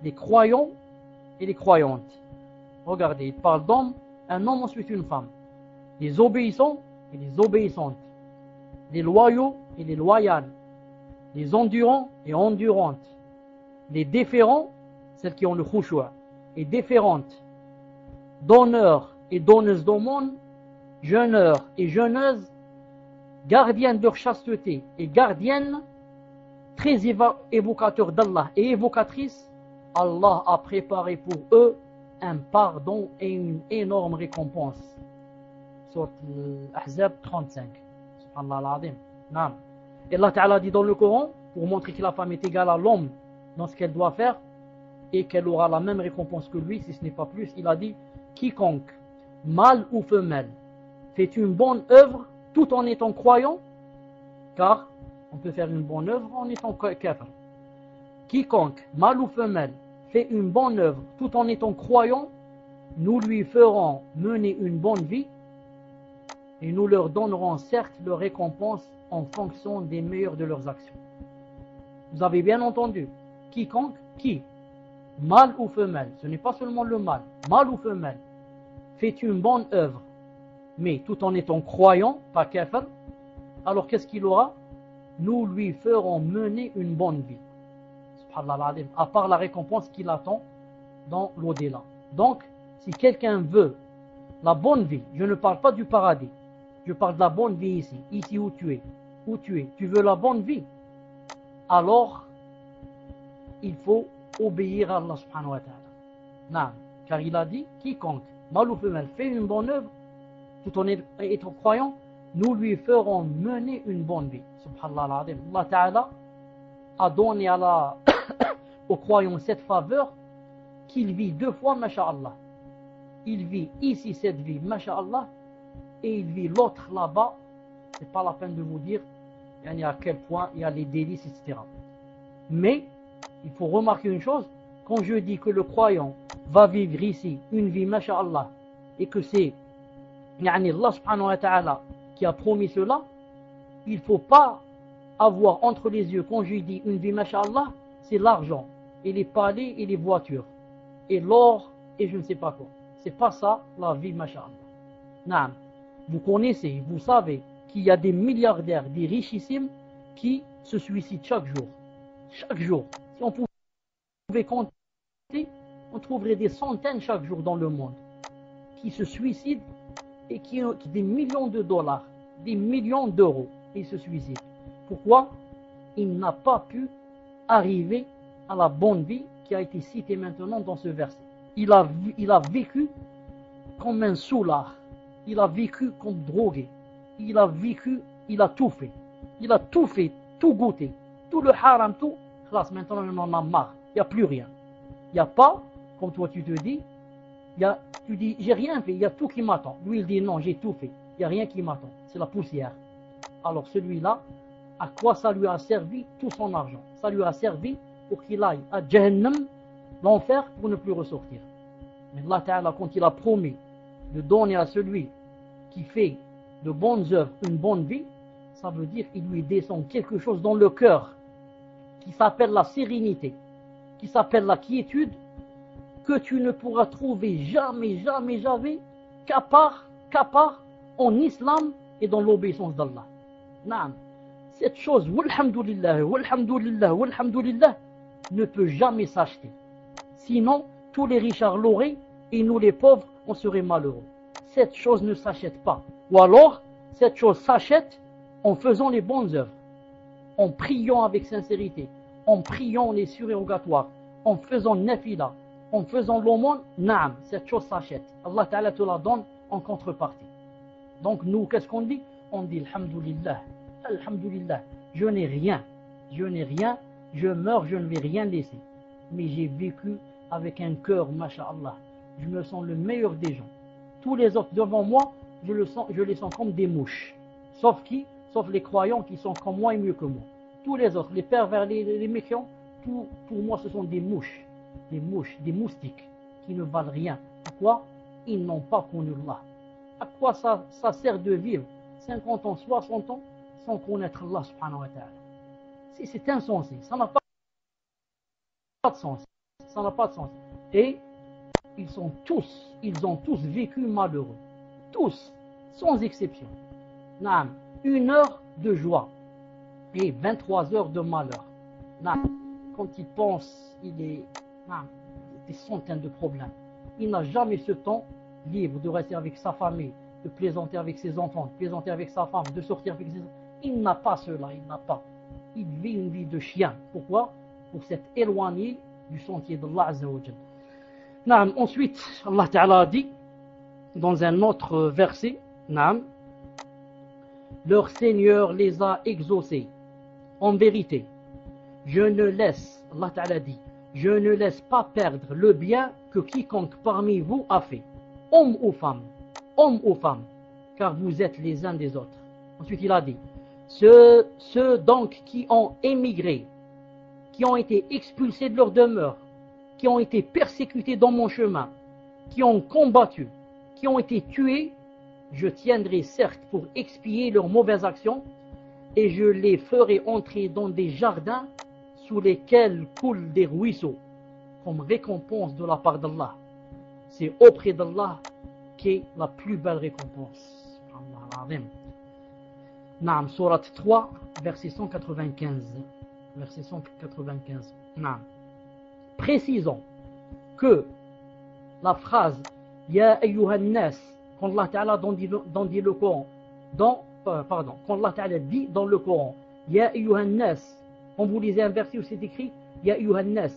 Les croyants et les croyantes. Regardez, il parle d'hommes, un homme ensuite une femme. Les obéissants et les obéissantes. Les loyaux et les loyales. Les endurants et endurantes. Les déférents, celles qui ont le khushu', et déférentes. Donneurs et donneuses d'aumône, jeûneurs et jeûneuses, gardiennes de leur chasteté et gardiennes, très évocateurs d'Allah et évocatrices, Allah a préparé pour eux un pardon et une énorme récompense. Sourate Al-Ahzab 35. Subhanallah al-Azim. Naam. Et Allah Ta'ala dit dans le Coran, pour montrer que la femme est égale à l'homme dans ce qu'elle doit faire et qu'elle aura la même récompense que lui, si ce n'est pas plus, il a dit quiconque mâle ou femelle, fait une bonne œuvre tout en étant croyant, car on peut faire une bonne œuvre en étant kafir. Quiconque, mâle ou femelle, fait une bonne œuvre tout en étant croyant, nous lui ferons mener une bonne vie et nous leur donnerons certes leur récompense en fonction des meilleures de leurs actions. Vous avez bien entendu, quiconque, qui, mâle ou femelle, ce n'est pas seulement le mâle, mâle ou femelle, fait une bonne œuvre, mais tout en étant croyant, pas kafir, alors qu'est-ce qu'il aura? Nous lui ferons mener une bonne vie. Subhanallah, à part la récompense qu'il attend dans l'au-delà. Donc, si quelqu'un veut la bonne vie, je ne parle pas du paradis, je parle de la bonne vie ici où tu es, tu veux la bonne vie, alors il faut obéir à Allah subhanahu wa ta'ala. Non, car il a dit, quiconque, mâle ou femelle, fait une bonne œuvre, tout en étant croyant, nous lui ferons mener une bonne vie. Subhanallah, Allah ta'ala a donné aux croyants cette faveur qu'il vit deux fois, masha'Allah. Il vit ici cette vie, masha'Allah, et il vit l'autre là-bas. C'est pas la peine de vous dire à quel point il y a les délices, etc. Mais il faut remarquer une chose, quand je dis que le croyant va vivre ici une vie, masha'Allah, et que c'est Allah subhanahu wa ta'ala qui a promis cela, il ne faut pas avoir entre les yeux, quand je dis une vie, masha'Allah, c'est l'argent, et les palais, et les voitures, et l'or, et je ne sais pas quoi. C'est pas ça la vie, masha'Allah. Naam. Vous connaissez, vous savez qu'il y a des milliardaires, des richissimes qui se suicident chaque jour. Chaque jour. Si on pouvait compter, on trouverait des centaines chaque jour dans le monde qui se suicident et qui ont des millions de dollars, des millions d'euros, et se suicident. Pourquoi? Il n'a pas pu arriver à la bonne vie qui a été citée maintenant dans ce verset. Il a vécu comme un soulard. Il a vécu comme drogué. Il a vécu, il a tout fait. Il a tout fait, tout goûté. Tout le haram, tout. Maintenant, on en a marre. Il n'y a plus rien. Il n'y a pas, comme toi tu te dis, tu dis, j'ai rien fait, il y a tout qui m'attend. Lui, il dit, non, j'ai tout fait. Il n'y a rien qui m'attend. C'est la poussière. Alors celui-là, à quoi ça lui a servi tout son argent? Ça lui a servi pour qu'il aille à Jahannam, l'enfer, pour ne plus ressortir. Mais Allah Ta'ala, quand il a promis de donner à celui qui fait de bonnes œuvres une bonne vie, ça veut dire qu'il lui descend quelque chose dans le cœur qui s'appelle la sérénité, qui s'appelle la quiétude, que tu ne pourras trouver jamais qu'à part en islam et dans l'obéissance d'Allah. Naam. Cette chose, walhamdulillah, ne peut jamais s'acheter. Sinon, tous les richards l'auraient et nous les pauvres, on serait malheureux. Cette chose ne s'achète pas. Ou alors, cette chose s'achète en faisant les bonnes œuvres, en priant avec sincérité, en priant les surérogatoires, en faisant nafila, en faisant l'aumône. Naam, cette chose s'achète. Allah Ta'ala te la donne en contrepartie. Donc nous, qu'est-ce qu'on dit? On dit alhamdulillah, alhamdulillah, je n'ai rien, je meurs, je ne vais rien laisser. Mais j'ai vécu avec un cœur, masha'Allah. Je me sens le meilleur des gens. Tous les autres devant moi, je les sens comme des mouches. Sauf qui? Sauf les croyants qui sont comme moi et mieux que moi. Tous les autres, les pervers, les méfiants, pour moi ce sont des mouches, des moustiques qui ne valent rien. Pourquoi? Ils n'ont pas connu Allah. À quoi ça sert de vivre 50 ans, 60 ans sans connaître Allah subhanahu wa ta'ala? Si c'est insensé, ça n'a pas de sens. Ça n'a pas de sens. Et ils ont tous vécu malheureux. Tous, sans exception. Naam, 1 heure de joie et 23 heures de malheur. Naam, quand il pense, il est des centaines de problèmes. Il n'a jamais ce temps libre de rester avec sa famille, de plaisanter avec ses enfants, de plaisanter avec sa femme, de sortir avec ses enfants. Il n'a pas cela, il n'a pas. Il vit une vie de chien. Pourquoi? Pour s'être éloigné du sentier d'Allah Azza wa Jalla. Naam, ensuite, Allah Ta'ala a dit dans un autre verset, Naam, leur Seigneur les a exaucés. En vérité, je ne laisse, Allah Ta'ala dit, je ne laisse pas perdre le bien que quiconque parmi vous a fait, homme ou femme. hommes ou femmes, car vous êtes les uns des autres. Ensuite, il a dit, ceux donc qui ont émigré, qui ont été expulsés de leur demeure, qui ont été persécutés dans mon chemin, qui ont combattu, qui ont été tués, je tiendrai certes pour expier leurs mauvaises actions, et je les ferai entrer dans des jardins sous lesquels coulent des ruisseaux, comme récompense de la part d'Allah. C'est auprès d'Allah qu'est la plus belle récompense. Naam, Surat 3, verset 195. Verset 195. Naam. Précisons que la phrase Ya ayyuhan nas, quand Allah Ta'ala dit le Coran, quand Allah Ta'ala dit dans le Coran Ya ayyuhan nas, quand vous lisez un verset où c'est écrit Ya ayyuhan nas,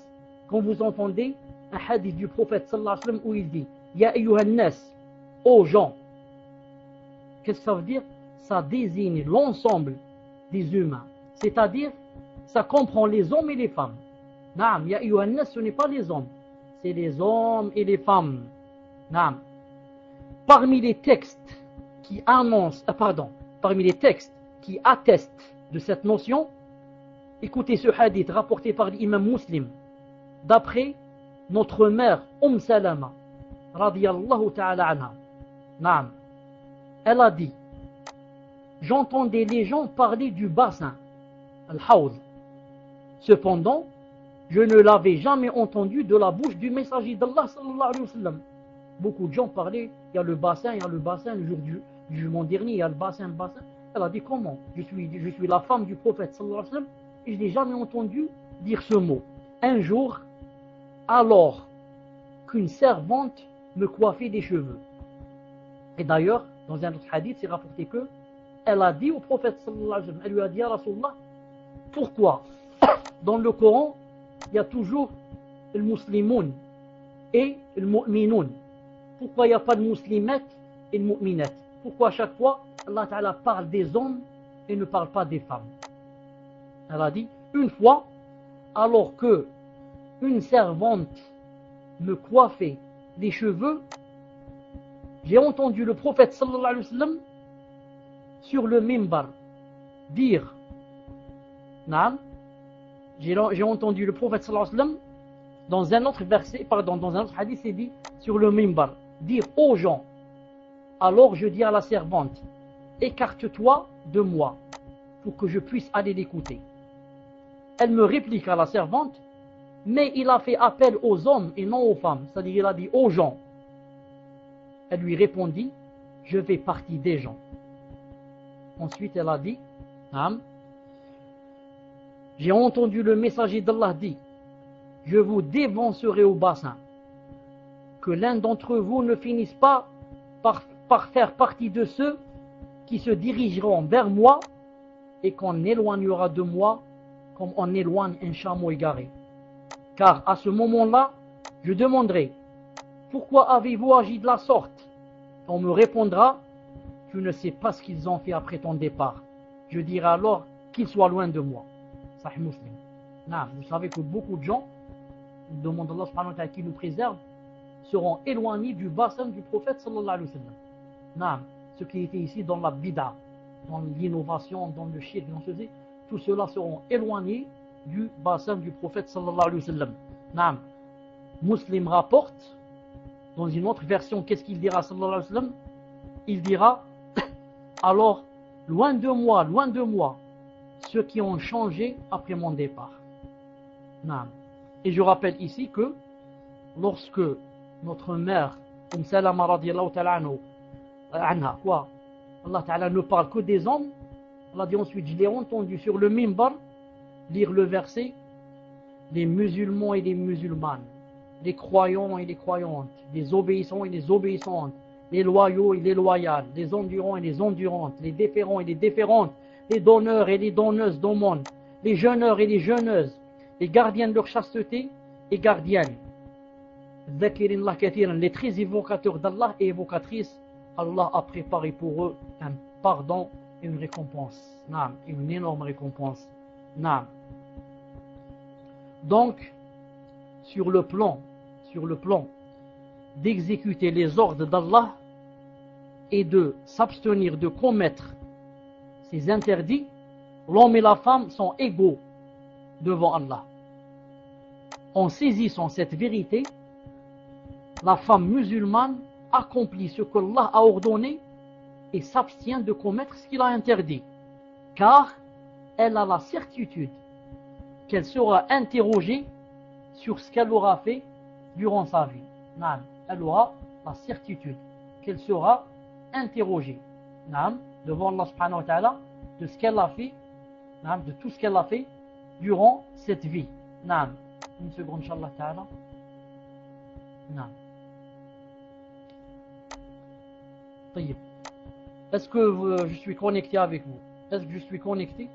quand vous entendez un hadith du prophète sallallahu alayhi wa sallam où il dit Ya ayyuhan nas, ô gens, qu'est-ce que ça veut dire? Ça désigne l'ensemble des humains, c'est-à-dire ça comprend les hommes et les femmes. Naam, Ya ayyuhan nas, ce n'est pas les hommes, c'est les hommes et les femmes. Naam. Parmi les textes qui annoncent, parmi les textes qui attestent de cette notion, écoutez ce hadith rapporté par l'imam Muslim, d'après notre mère Salama, radiyallahu ta'ala anha. Naam. Elle a dit, j'entendais les gens parler du bassin, al-Hawd. Cependant, je ne l'avais jamais entendu de la bouche du messager d'Allah sallallahu alayhi wa sallam. Beaucoup de gens parlaient, il y a le bassin le jour du jugement dernier, il y a le bassin. Elle a dit comment? Je suis la femme du prophète sallallahu alayhi wa sallam et je n'ai jamais entendu dire ce mot. Un jour, alors qu'une servante me coiffait des cheveux. Et d'ailleurs, dans un autre hadith, c'est rapporté que elle a dit au prophète sallallahu alayhi wa sallam, elle lui a dit à Rasulullah, pourquoi dans le Coran, il y a toujours le muslimoun et le mu'minoun? Pourquoi il n'y a pas de muslimettes et de mu'minettes? Pourquoi à chaque fois, Allah Ta'ala parle des hommes et ne parle pas des femmes? Elle a dit, une fois, alors que une servante me coiffait les cheveux, j'ai entendu le prophète sallallahu alayhi wa sallam sur le mimbar dire, Naam, j'ai entendu le prophète sallallahu alayhi wa sallam dans un autre verset, dans un autre hadith, c'est dit sur le mimbar, dire aux gens, alors je dis à la servante, écarte-toi de moi pour que je puisse aller l'écouter. Elle me réplique à la servante, mais il a fait appel aux hommes et non aux femmes, c'est-à-dire il a dit aux gens. Elle lui répondit, je fais partie des gens. Ensuite elle a dit, j'ai entendu le messager d'Allah dire, je vous dévancerai au bassin, que l'un d'entre vous ne finisse pas par faire partie de ceux qui se dirigeront vers moi et qu'on éloignera de moi comme on éloigne un chameau égaré. Car à ce moment-là, je demanderai, pourquoi avez-vous agi de la sorte? On me répondra, je ne sais pas ce qu'ils ont fait après ton départ. Je dirai alors qu'ils soient loin de moi. Sahih Muslim. Vous savez que beaucoup de gens, demandent Allah subhanahu wa ta'ala qui nous préserve, seront éloignés du bassin du prophète sallallahu alayhi wa sallam. Ce qui était ici dans la bid'a, dans l'innovation, dans le shirk, dans ceci, tout cela seront éloignés du bassin du prophète sallallahu alayhi wa sallam. Muslim rapporte, dans une autre version, qu'est-ce qu'il dira sallallahu alayhi wa sallam? Il dira, alors, loin de moi, ceux qui ont changé après mon départ. Et je rappelle ici que, lorsque notre mère, Salama radiyallahu ta'ala anha, Allah ta'ala ne parle que des hommes, Allah dit ensuite, je l'ai entendu sur le mimbar lire le verset, les musulmans et les musulmanes, les croyants et les croyantes, les obéissants et les obéissantes, les loyaux et les loyales, les endurants et les endurantes, les déférents et les déférantes, les donneurs et les donneuses d'aumône, les jeûneurs et les jeûneuses, les gardiens de leur chasteté et gardiennes, les très évocateurs d'Allah et évocatrices, Allah a préparé pour eux un pardon et une récompense, une énorme récompense. Donc, sur le plan d'exécuter les ordres d'Allah, et de s'abstenir de commettre ces interdits, l'homme et la femme sont égaux devant Allah. En saisissant cette vérité, la femme musulmane accomplit ce qu'Allah a ordonné et s'abstient de commettre ce qu'il a interdit, car elle a la certitude qu'elle sera interrogée sur ce qu'elle aura fait durant sa vie. Elle aura la certitude qu'elle sera interrogée devant Allah subhanahu wa ta'ala de ce qu'elle a fait, de tout ce qu'elle a fait durant cette vie. Une seconde, inshallah ta'ala. Est-ce que je suis connecté avec vous? Est-ce que je suis connecté?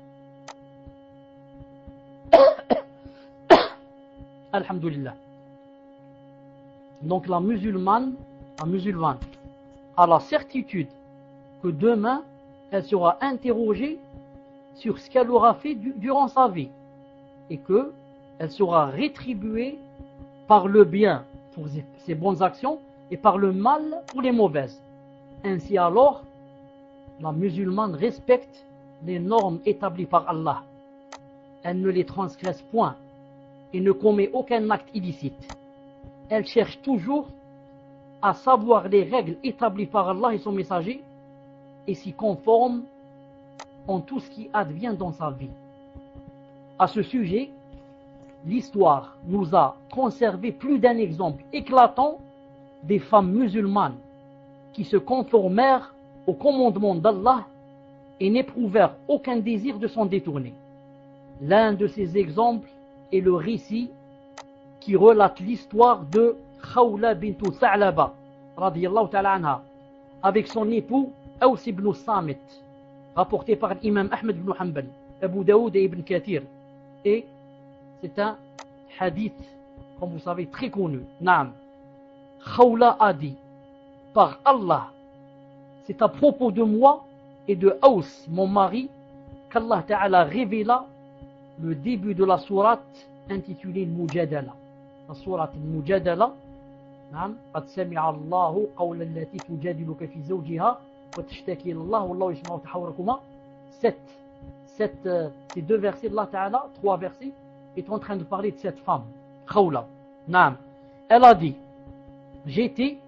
Alhamdulillah. Donc la musulmane a la certitude que demain, elle sera interrogée sur ce qu'elle aura fait durant sa vie et qu'elle sera rétribuée par le bien pour ses bonnes actions et par le mal pour les mauvaises. Ainsi alors, la musulmane respecte les normes établies par Allah. Elle ne les transgresse point et ne commet aucun acte illicite. Elle cherche toujours à savoir les règles établies par Allah et son messager et s'y conforme en tout ce qui advient dans sa vie. À ce sujet, l'histoire nous a conservé plus d'un exemple éclatant des femmes musulmanes qui se conformèrent au commandement d'Allah et n'éprouvèrent aucun désir de s'en détourner. L'un de ces exemples est le récit qui relate l'histoire de Khawla bint Tha'laba radiyallahu ta'ala anha avec son époux Aws ibn Samit, rapporté par l'imam Ahmed ibn Hanbal, Abu Daoud et Ibn Kathir. Et c'est un hadith, comme vous savez, très connu. Khawla a dit: par Allah, c'est à propos de moi et de Aws, mon mari, qu'Allah Ta'ala révéla le début de la sourate intitulée Mujadala. La sourate Mujadala, قد سمع الله قول التي تجادلك في زوجها وتشتكي إلى الله والله يسمع تحاوركما. Ces deux versets de Allah Ta'ala, 3 versets, est en train de parler de cette femme, Khawla. Elle a dit: j'étais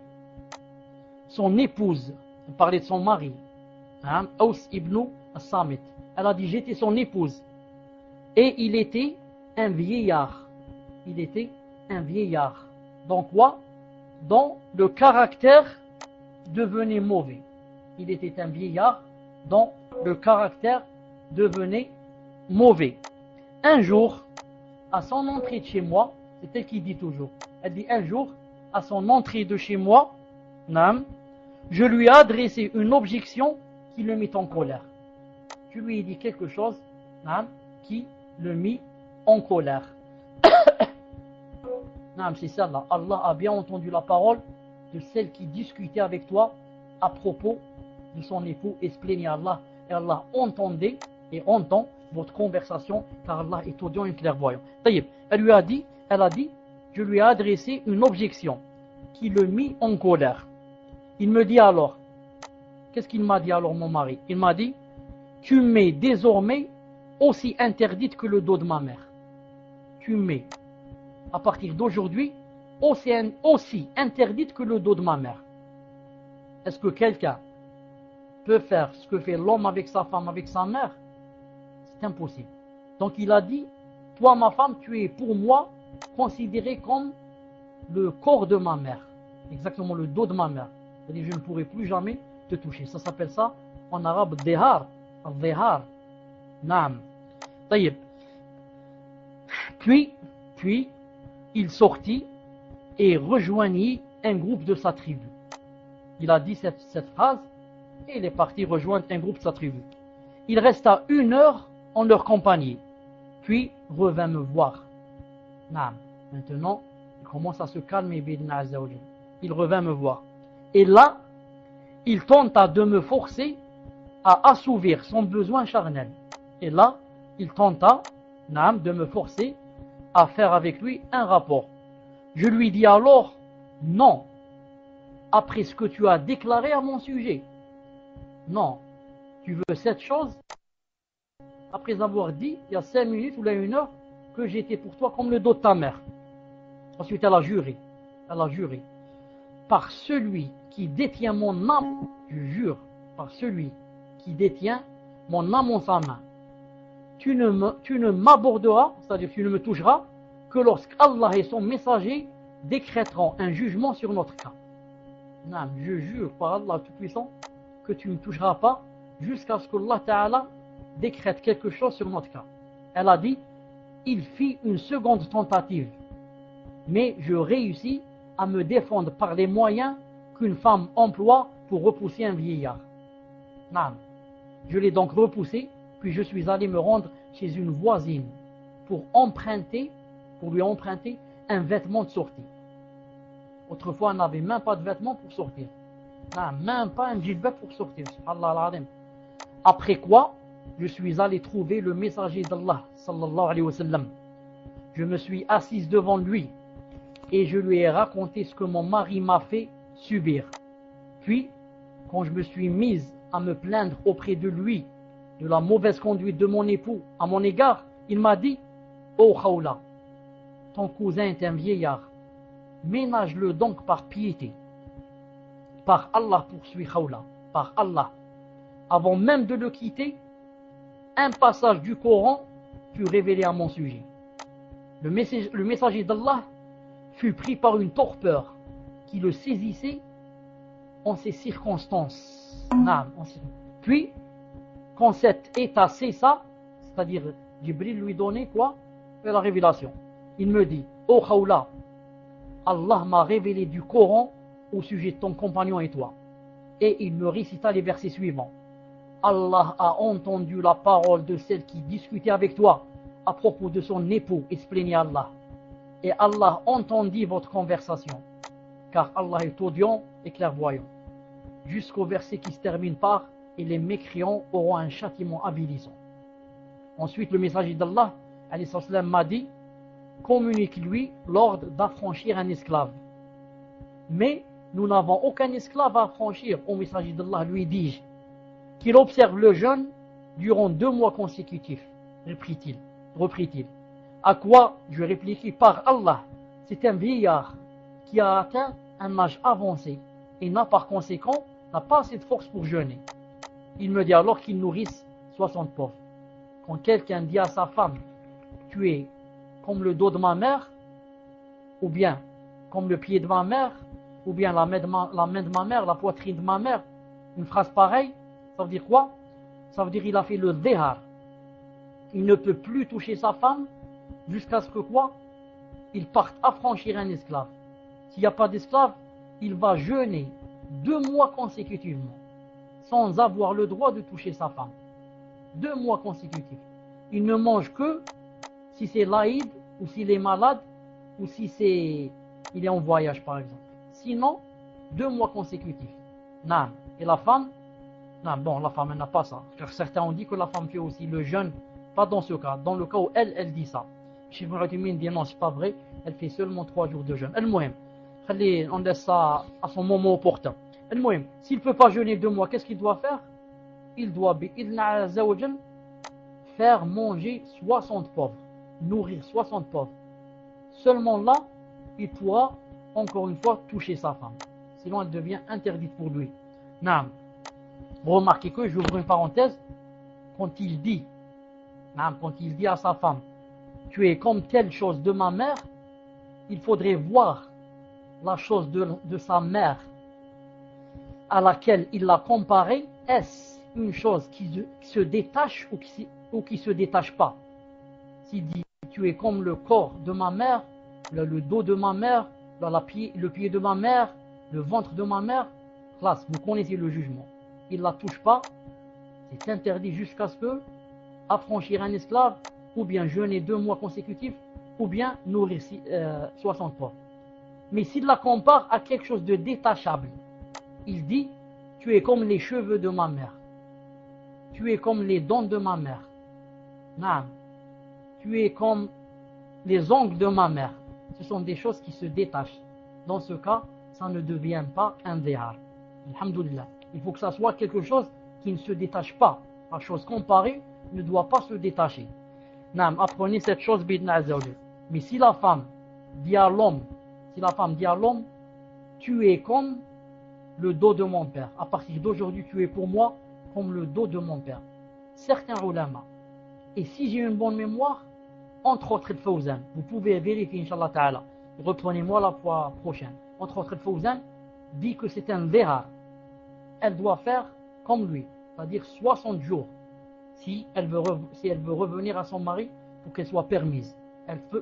son épouse, elle parlait de son mari, Aws ibn Samit. Elle a dit: j'étais son épouse et il était un vieillard. Il était un vieillard. Dans quoi? Dans le caractère devenait mauvais. Il était un vieillard dont le caractère devenait mauvais. Un jour, à son entrée de chez moi, c'est elle qui dit toujours, elle dit: un jour, à son entrée de chez moi, je lui ai adressé une objection qui le mit en colère. Je lui ai dit quelque chose qui le mit en colère. C'est ça là. Allah a bien entendu la parole de celle qui discutait avec toi à propos de son époux et se plaignait à Allah. Et Allah entendait et entend votre conversation, car Allah est audient et clairvoyant. Elle a dit, je lui ai adressé une objection qui le mit en colère. Il me dit alors, qu'est-ce qu'il m'a dit alors mon mari? Il m'a dit: tu m'es désormais aussi interdite que le dos de ma mère. Tu m'es, à partir d'aujourd'hui, aussi interdite que le dos de ma mère. Est-ce que quelqu'un peut faire ce que fait l'homme avec sa femme, avec sa mère? C'est impossible. Donc il a dit: toi ma femme, tu es pour moi considérée comme le corps de ma mère, exactement le dos de ma mère. C'est-à-dire je ne pourrai plus jamais te toucher. Ça s'appelle ça en arabe dehar, al-dehar. Naam. Taïb. Puis il sortit et rejoignit un groupe de sa tribu. Il a dit cette phrase et il est parti rejoindre un groupe de sa tribu. Il resta 1 heure en leur compagnie, puis revint me voir. Maintenant, il commence à se calmer. Il revint me voir. Et là, il tenta de me forcer à assouvir son besoin charnel. Et là, il tenta de me forcer à faire avec lui un rapport. Je lui dis alors: non, après ce que tu as déclaré à mon sujet, Non. Tu veux cette chose après avoir dit, il y a 5 minutes ou là 1 heure, que j'étais pour toi comme le dos de ta mère. Ensuite, elle a juré. Elle a juré. Par celui qui détient mon âme, je jure, par celui qui détient mon âme en sa main, tu ne m'aborderas, c'est-à-dire tu ne me toucheras, que lorsqu'Allah et son messager décréteront un jugement sur notre cas. Non, je jure par Allah Tout-Puissant que tu ne me toucheras pas jusqu'à ce qu'Allah Ta'ala décrète quelque chose sur notre cas. Elle a dit, il fit une seconde tentative, mais je réussis à me défendre par les moyens qu'une femme emploie pour repousser un vieillard. Non. Je l'ai donc repoussé, puis je suis allé me rendre chez une voisine pour lui emprunter un vêtement de sortie. Autrefois, on n'avait même pas de vêtements pour sortir. Non, même pas un djilbab pour sortir. Après quoi, je suis allé trouver le messager d'Allah, sallallahu alayhi wa sallam. Je me suis assise devant lui et je lui ai raconté ce que mon mari m'a fait subir. Puis, quand je me suis mise à me plaindre auprès de lui de la mauvaise conduite de mon époux à mon égard, il m'a dit, oh Khawla, ton cousin est un vieillard, ménage-le donc par piété. Par Allah, poursuit Khawla, par Allah. Avant même de le quitter, un passage du Coran fut révélé à mon sujet. Le messager d'Allah fut pris par une torpeur qui le saisissait en ces circonstances. Puis, quand cet état cessa, c'est-à-dire Jibril lui donnait quoi? La révélation. Il me dit, oh Khawla, Allah m'a révélé du Coran au sujet de ton compagnon et toi. Et il me récita les versets suivants. Allah a entendu la parole de celle qui discutait avec toi à propos de son époux et se plaignait Allah. Et Allah entendit votre conversation, car Allah est audient et clairvoyant. Jusqu'au verset qui se termine par « Et les mécréants auront un châtiment avilissant ». Ensuite, le messager d'Allah m'a dit « Communique-lui l'ordre d'affranchir un esclave. » Mais nous n'avons aucun esclave à affranchir, au messager d'Allah, lui dis-je, qu'il observe le jeûne durant 2 mois consécutifs, reprit-il. À quoi je répliquai, par Allah, c'est un vieillard qui a atteint un âge avancé et n'a par conséquent pas assez de force pour jeûner. Il me dit alors qu'il nourrisse 60 pauvres. Quand quelqu'un dit à sa femme, tu es comme le dos de ma mère, ou bien comme le pied de ma mère, ou bien la main de ma mère, la poitrine de ma mère, une phrase pareille, ça veut dire quoi? Ça veut dire qu'il a fait le dhihar. Il ne peut plus toucher sa femme jusqu'à ce que quoi? Il parte affranchir un esclave. S'il n'y a pas d'esclave, il va jeûner 2 mois consécutivement, sans avoir le droit de toucher sa femme. 2 mois consécutifs. Il ne mange que si c'est l'Aïd, ou s'il est malade, ou si il est en voyage par exemple. Sinon, 2 mois consécutifs. Non. Et la femme? Non, bon, la femme elle n'a pas ça. Car certains ont dit que la femme fait aussi le jeûne. Pas dans ce cas. Dans le cas où elle dit ça. Cheikh Ibn Uthaymin dit non, c'est pas vrai. Elle fait seulement 3 jours de jeûne. El-Mohim. On laisse ça à son moment opportun. El-Mohim. S'il ne peut pas jeûner 2 mois, qu'est-ce qu'il doit faire? Il doit, bi'idna azza wa jal, faire manger 60 pauvres. Nourrir 60 pauvres. Seulement là, il pourra, encore une fois, toucher sa femme. Sinon, elle devient interdite pour lui. Naam. Vous remarquez que, j'ouvre une parenthèse, quand il dit à sa femme, tu es comme telle chose de ma mère, il faudrait voir la chose de sa mère à laquelle il l'a comparée. Est-ce une chose qui se détache ou qui se détache pas? S'il dit, tu es comme le corps de ma mère, le dos de ma mère, le pied de ma mère, le ventre de ma mère, classe, vous connaissez le jugement. Il ne la touche pas, c'est interdit jusqu'à ce que affranchir un esclave, ou bien jeûner 2 mois consécutifs, ou bien nourrir 60 pauvres. Mais s'il la compare à quelque chose de détachable, il dit, tu es comme les cheveux de ma mère, tu es comme les dents de ma mère, non, tu es comme les ongles de ma mère. Ce sont des choses qui se détachent. Dans ce cas, ça ne devient pas un dhihar. Alhamdulillah. Il faut que ça soit quelque chose qui ne se détache pas. La chose comparée ne doit pas se détacher. Naam, apprenez cette chose, bidna azawajal. Mais si la femme dit à l'homme, tu es comme le dos de mon père. À partir d'aujourd'hui, tu es pour moi comme le dos de mon père. Certains ulama, et si j'ai une bonne mémoire, entre autres le Fawzan, vous pouvez vérifier, Inch'Allah Ta'ala, reprenez-moi la fois prochaine. Entre autres le Fawzan dit que c'est un dhihar. Elle doit faire comme lui, c'est-à-dire 60 jours, si elle veut revenir à son mari pour qu'elle soit permise.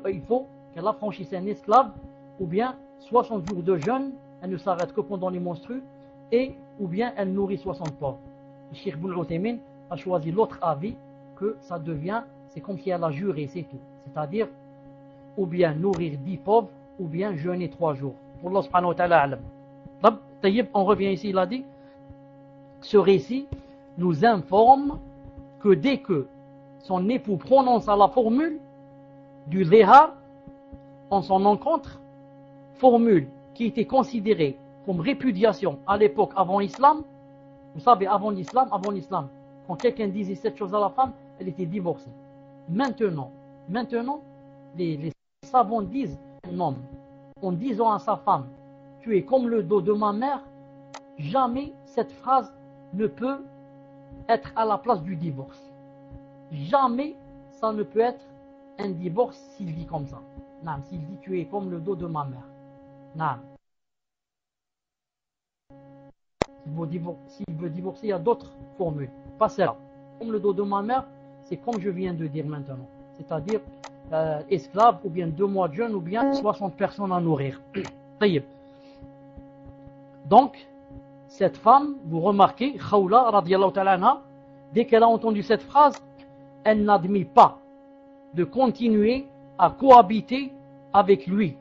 Il faut qu'elle affranchisse un esclave, ou bien 60 jours de jeûne, elle ne s'arrête que pendant les menstrues, ou bien elle nourrit 60 pauvres. Le Cheikh Ibn Uthaymin a choisi l'autre avis, que ça devient, c'est comme si elle a juré, c'est tout. C'est-à-dire, ou bien nourrir 10 pauvres, ou bien jeûner 3 jours. Pour Allah subhanahu wa ta'ala alam. Taïb, on revient ici, il a dit, ce récit nous informe que dès que son époux prononce la formule du dhihar en son encontre, formule qui était considérée comme répudiation à l'époque avant l'islam. Vous savez, avant l'islam, quand quelqu'un disait cette chose à la femme, elle était divorcée. Maintenant, les savants disent un homme, en disant à sa femme, tu es comme le dos de ma mère, jamais cette phrase ne peut être à la place du divorce. Jamais ça ne peut être un divorce s'il dit comme ça. Non, s'il dit tu es comme le dos de ma mère. Non. S'il veut divorcer, il y a d'autres formules. Pas celle-là. Comme le dos de ma mère, c'est comme je viens de dire maintenant. C'est-à-dire esclave, ou bien 2 mois de jeûne, ou bien 60 personnes à nourrir. Donc, cette femme, vous remarquez, Khawla, radiyallahu ta'ala anha, dès qu'elle a entendu cette phrase, elle n'admet pas de continuer à cohabiter avec lui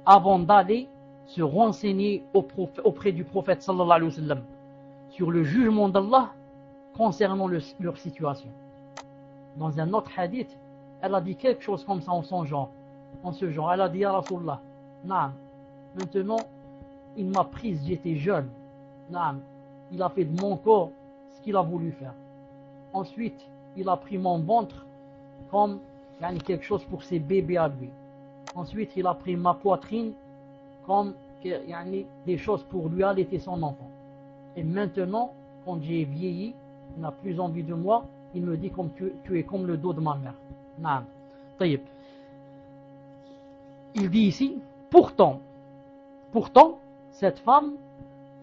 avant d'aller se renseigner auprès du prophète sallallahu alayhi wa sallam sur le jugement d'Allah concernant leur situation. Dans un autre hadith, elle a dit quelque chose comme ça en ce genre. Elle a dit à Rasulullah, Naam, maintenant il m'a prise, j'étais jeune. Naam, il a fait de mon corps ce qu'il a voulu faire. Ensuite, il a pris mon ventre comme quelque chose pour ses bébés à lui. Ensuite, il a pris ma poitrine comme des choses pour lui allaiter son enfant. Et maintenant, quand j'ai vieilli, il n'a plus envie de moi, il me dit comme tu es comme le dos de ma mère. Naam. Taïb. Il dit ici, pourtant, cette femme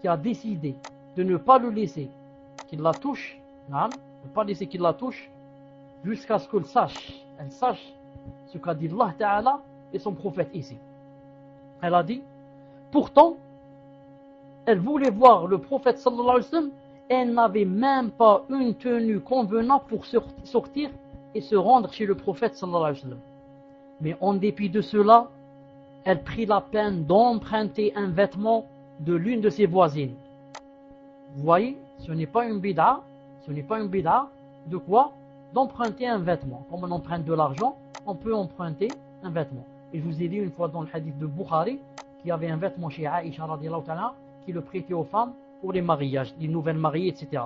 qui a décidé de ne pas le laisser qu'il la touche, naam, ne pas laisser qu'il la touche, jusqu'à ce qu'elle sache ce qu'a dit Allah Ta'ala et son prophète ici. Elle a dit, pourtant, elle voulait voir le prophète sallallahu alayhi wa sallam et elle n'avait même pas une tenue convenable pour sortir et se rendre chez le prophète sallallahu alayhi wa sallam. Mais en dépit de cela, elle prit la peine d'emprunter un vêtement de l'une de ses voisines. Vous voyez, ce n'est pas une bid'a, de quoi? D'emprunter un vêtement. Comme on emprunte de l'argent, on peut emprunter un vêtement. Et je vous ai dit une fois dans le hadith de Bukhari, qu'il y avait un vêtement chez Aïcha radiyallahu ta'ala, qui le prêtait aux femmes pour les mariages, les nouvelles mariées, etc.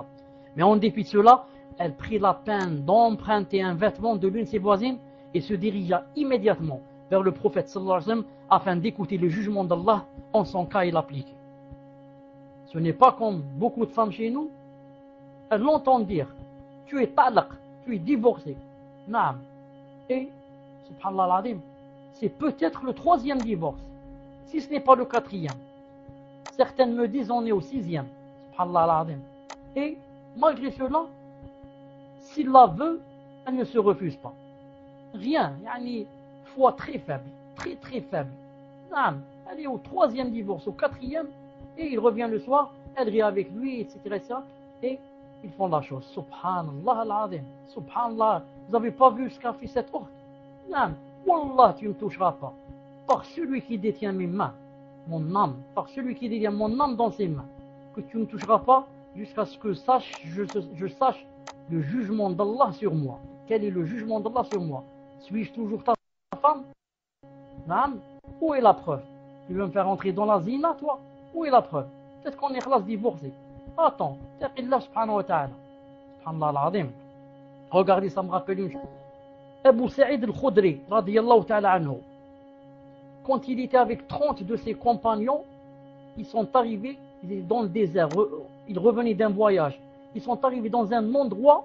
Mais en dépit de cela, elle prit la peine d'emprunter un vêtement de l'une de ses voisines et se dirigea immédiatement vers le prophète sallallahu alayhi wa sallam afin d'écouter le jugement d'Allah en son cas et l'appliquer. Ce n'est pas comme beaucoup de femmes chez nous, elles l'entendent dire, tu es talaq, tu es divorcé. Naam. Et, subhanallah al-azim, c'est peut-être le 3e divorce, si ce n'est pas le 4e. Certaines me disent on est au 6e. Subhanallah al-azim. Et, malgré cela, s'il la veut, elle ne se refuse pas. Rien, foi très faible, très très faible. Naam. Elle est au 3e divorce, au 4e, et il revient le soir, elle rit avec lui, etc. Et ils font la chose. Subhanallah al-azim. Subhanallah. Vous n'avez pas vu ce qu'a fait cette orte? Non. Wallah, tu ne me toucheras pas. Par celui qui détient mes mains, mon âme, par celui qui détient mon âme dans ses mains, que tu ne me toucheras pas jusqu'à ce que je sache le jugement d'Allah sur moi. Quel est le jugement d'Allah sur moi? Suis-je toujours ta femme? Non. Où est la preuve? Tu veux me faire entrer dans la zina, toi? Où est la preuve? Peut-être qu'on est classe divorcé. Attends, taqillah subhanahu wa ta'ala. Subhanallah al-azim. Regardez, ça me rappelle une chose. Abu Sa'id al-Khudri, radiyallahu ta'ala anhu, quand il était avec 30 de ses compagnons, ils sont arrivés dans le désert, ils revenaient d'un voyage. Ils sont arrivés dans un endroit,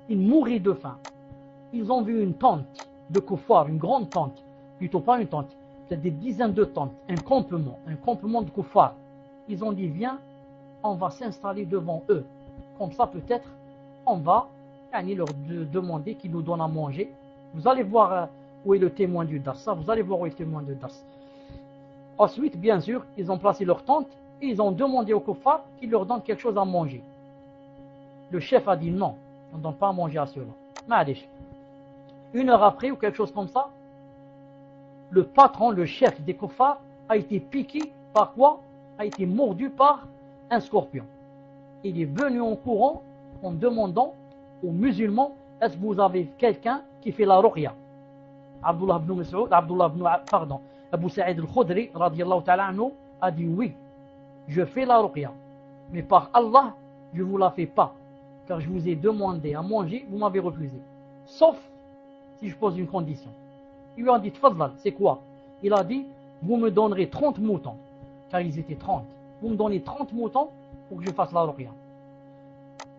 ils mouraient de faim. Ils ont vu une tente de kuffar, une grande tente, plutôt pas une tente, c'est des dizaines de tentes, un campement de kuffar. Ils ont dit, viens, on va s'installer devant eux. Comme ça, peut-être, on va leur demander qu'ils nous donnent à manger. Vous allez voir où est le témoin du dars. Ça, vous allez voir où est le témoin du dars. Ensuite, bien sûr, ils ont placé leur tente et ils ont demandé aux kuffar qu'ils leur donnent quelque chose à manger. Le chef a dit non, on ne donne pas à manger à ceux-là. Ma'alish. Une heure après ou quelque chose comme ça, le patron, le chef des kuffar a été piqué par quoi? A été mordu par un scorpion. Il est venu en courant en demandant aux musulmans, est-ce que vous avez quelqu'un qui fait la ruqya? Abu Sa'id al-Khudri, radiyallahu ta'ala anhu, a dit oui, je fais la ruqya. Mais par Allah, je ne vous la fais pas. Car je vous ai demandé à manger, vous m'avez refusé. Sauf si je pose une condition. Ils lui ont dit, tfadlal, c'est quoi? Il a dit, vous me donnerez 30 moutons. Car ils étaient 30. Vous me donnez 30 moutons pour que je fasse la ruqya.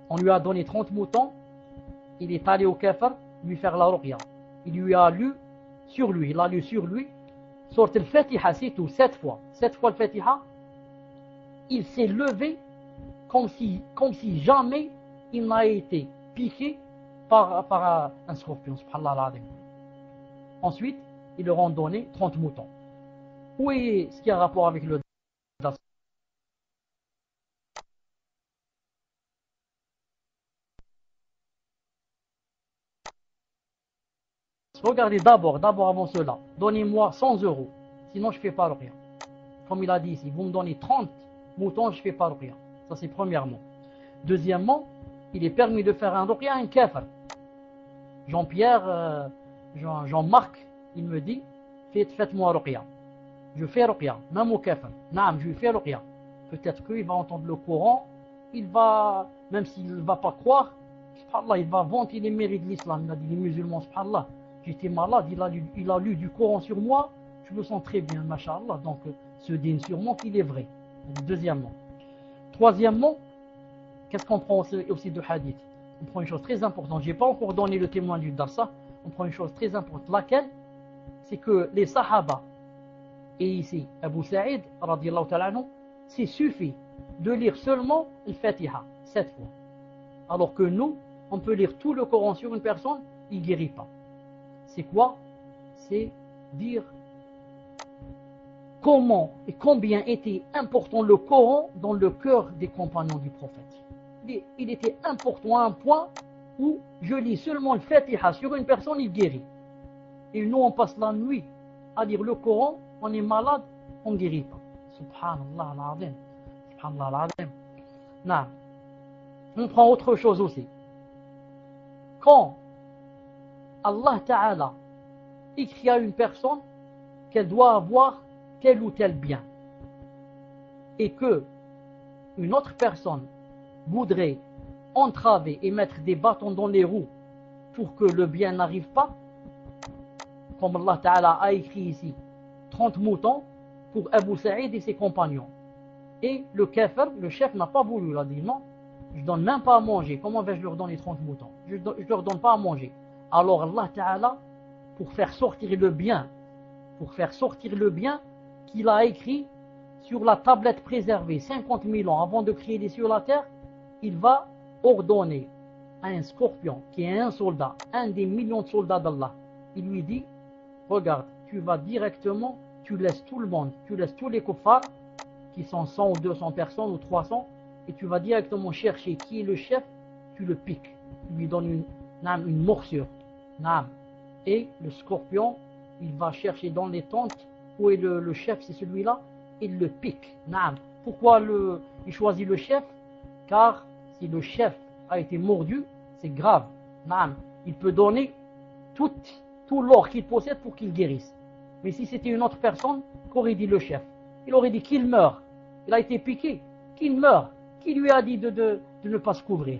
On lui a donné 30 moutons. Il est allé au kafir lui faire la ruqya. Il lui a lu sur lui. Il a lu sur lui. Sort al-Fatiha, c'est tout, 7 fois. 7 fois le Fatiha. Il s'est levé comme si jamais il n'a été piqué par un scorpion. Subhanallah. Ensuite, ils leur ont donné 30 moutons. Où est ce qui a rapport avec le dars? Regardez d'abord avant cela, donnez-moi 100 euros, sinon je ne fais pas rien. Comme il a dit ici, vous me donnez 30 moutons, je ne fais pas rien. Ça c'est premièrement. Deuxièmement, il est permis de faire un ruqya à un kafir. Jean-Pierre, Jean-Marc, il me dit, faites-moi ruqya. Je fais ruqya, même au kafir. Naam, je fais ruqya. Peut-être qu'il va entendre le Coran, il va, même s'il ne va pas croire, subhanallah, il va vanter les mérites de l'islam. Il a dit, les musulmans, subhanallah, j'étais malade, il a lu du Coran sur moi, je me sens très bien, masha'Allah. Donc, ce digne sûrement qu'il est vrai. Deuxièmement. Troisièmement, qu'est-ce qu'on prend aussi de hadith? On prend une chose très importante. Je n'ai pas encore donné le témoin du darsa. On prend une chose très importante. Laquelle? C'est que les sahaba, et ici, Abu Sa'id, radiyallahu ta'ala anhu, c'est suffit de lire seulement le Fatiha, 7 fois. Alors que nous, on peut lire tout le Coran sur une personne, il ne guérit pas. C'est quoi? C'est dire comment et combien était important le Coran dans le cœur des compagnons du prophète. Il était important à un point où je lis seulement le Fatiha sur une personne, il guérit. Et nous, on passe la nuit à lire le Coran, on est malade, on ne guérit pas. Subhanallah al-azim. Subhanallah al-azim. Non. On prend autre chose aussi. Quand Allah Ta'ala écrit à une personne qu'elle doit avoir tel ou tel bien, et que une autre personne voudrait entraver et mettre des bâtons dans les roues pour que le bien n'arrive pas, comme Allah Ta'ala a écrit ici 30 moutons pour Abu Sa'id et ses compagnons, et le kafir, le chef, n'a pas voulu. Il a dit non, je ne donne même pas à manger, comment vais-je leur donner 30 moutons? Je ne leur donne pas à manger. Alors Allah Ta'ala, pour faire sortir le bien qu'il a écrit sur la tablette préservée 50 000 ans avant de créer les cieux et la terre, il va ordonner à un scorpion qui est un soldat, un des millions de soldats d'Allah. Il lui dit, regarde, tu vas directement, tu laisses tout le monde, tu laisses tous les kuffars qui sont 100 ou 200 personnes ou 300, et tu vas directement chercher qui est le chef, tu le piques, tu lui donnes une morsure. Et le scorpion, il va chercher dans les tentes où est le chef, c'est celui-là, il le pique. Pourquoi il choisit le chef? Car si le chef a été mordu, c'est grave. Il peut donner tout l'or qu'il possède pour qu'il guérisse. Mais si c'était une autre personne, qu'aurait dit le chef? Il aurait dit qu'il meurt. Il a été piqué, qu'il meurt, Qui lui a dit de ne pas se couvrir?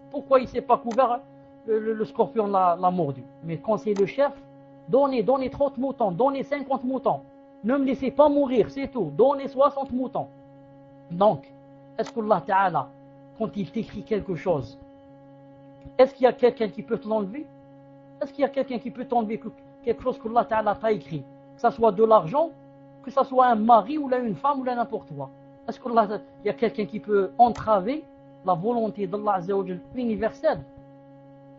Pourquoi il ne s'est pas couvert? Le scorpion l'a mordu. Mais quand c'est le chef, donnez 30 moutons, donnez 50 moutons. Ne me laissez pas mourir, c'est tout. Donnez 60 moutons. Donc, est-ce qu'Allah Ta'ala, quand il t'écrit quelque chose, est-ce qu'il y a quelqu'un qui peut te l'enlever? Est-ce qu'il y a quelqu'un qui peut t'enlever quelque chose qu'Allah Ta'ala t'a écrit? Que ce soit de l'argent, que ce soit un mari ou là une femme ou là n'importe quoi. Est-ce qu'il y a quelqu'un qui peut entraver la volonté d'Allah Azza wa Jal universelle?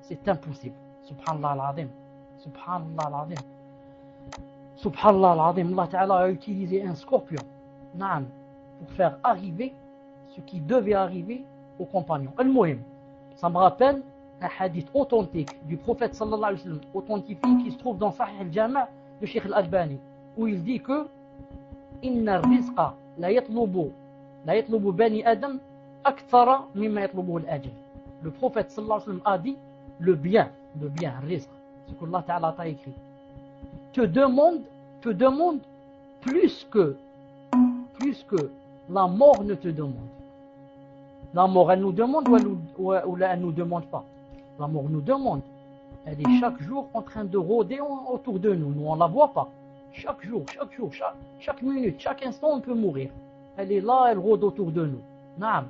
C'est impossible. Subhanallah al-Azim. Subhanallah al-Azim. Subhanallah al-Azim. Allah Ta'ala a utilisé un scorpion, naam, pour faire arriver ce qui devait arriver aux compagnons. Al-Muhim, ça me rappelle un hadith authentique du prophète sallallahu alayhi wa sallam, authentifié, qui se trouve dans Sahih al-Jami' de Sheikh al-Albani, où il dit que Inna rizqa la yatlubu bani Adam akthara mimma yatlubu al-ajl. Le prophète sallallahu alayhi wa sallam a dit le bien, rizq, ce que Allah Ta'ala t'a écrit, te demande plus que la mort ne te demande. La mort, elle nous demande ou elle nous demande pas? La mort nous demande. Elle est chaque jour en train de rôder autour de nous. Nous, on ne la voit pas. Chaque jour, chaque minute, chaque instant, on peut mourir. Elle est là, elle rôde autour de nous. Naam.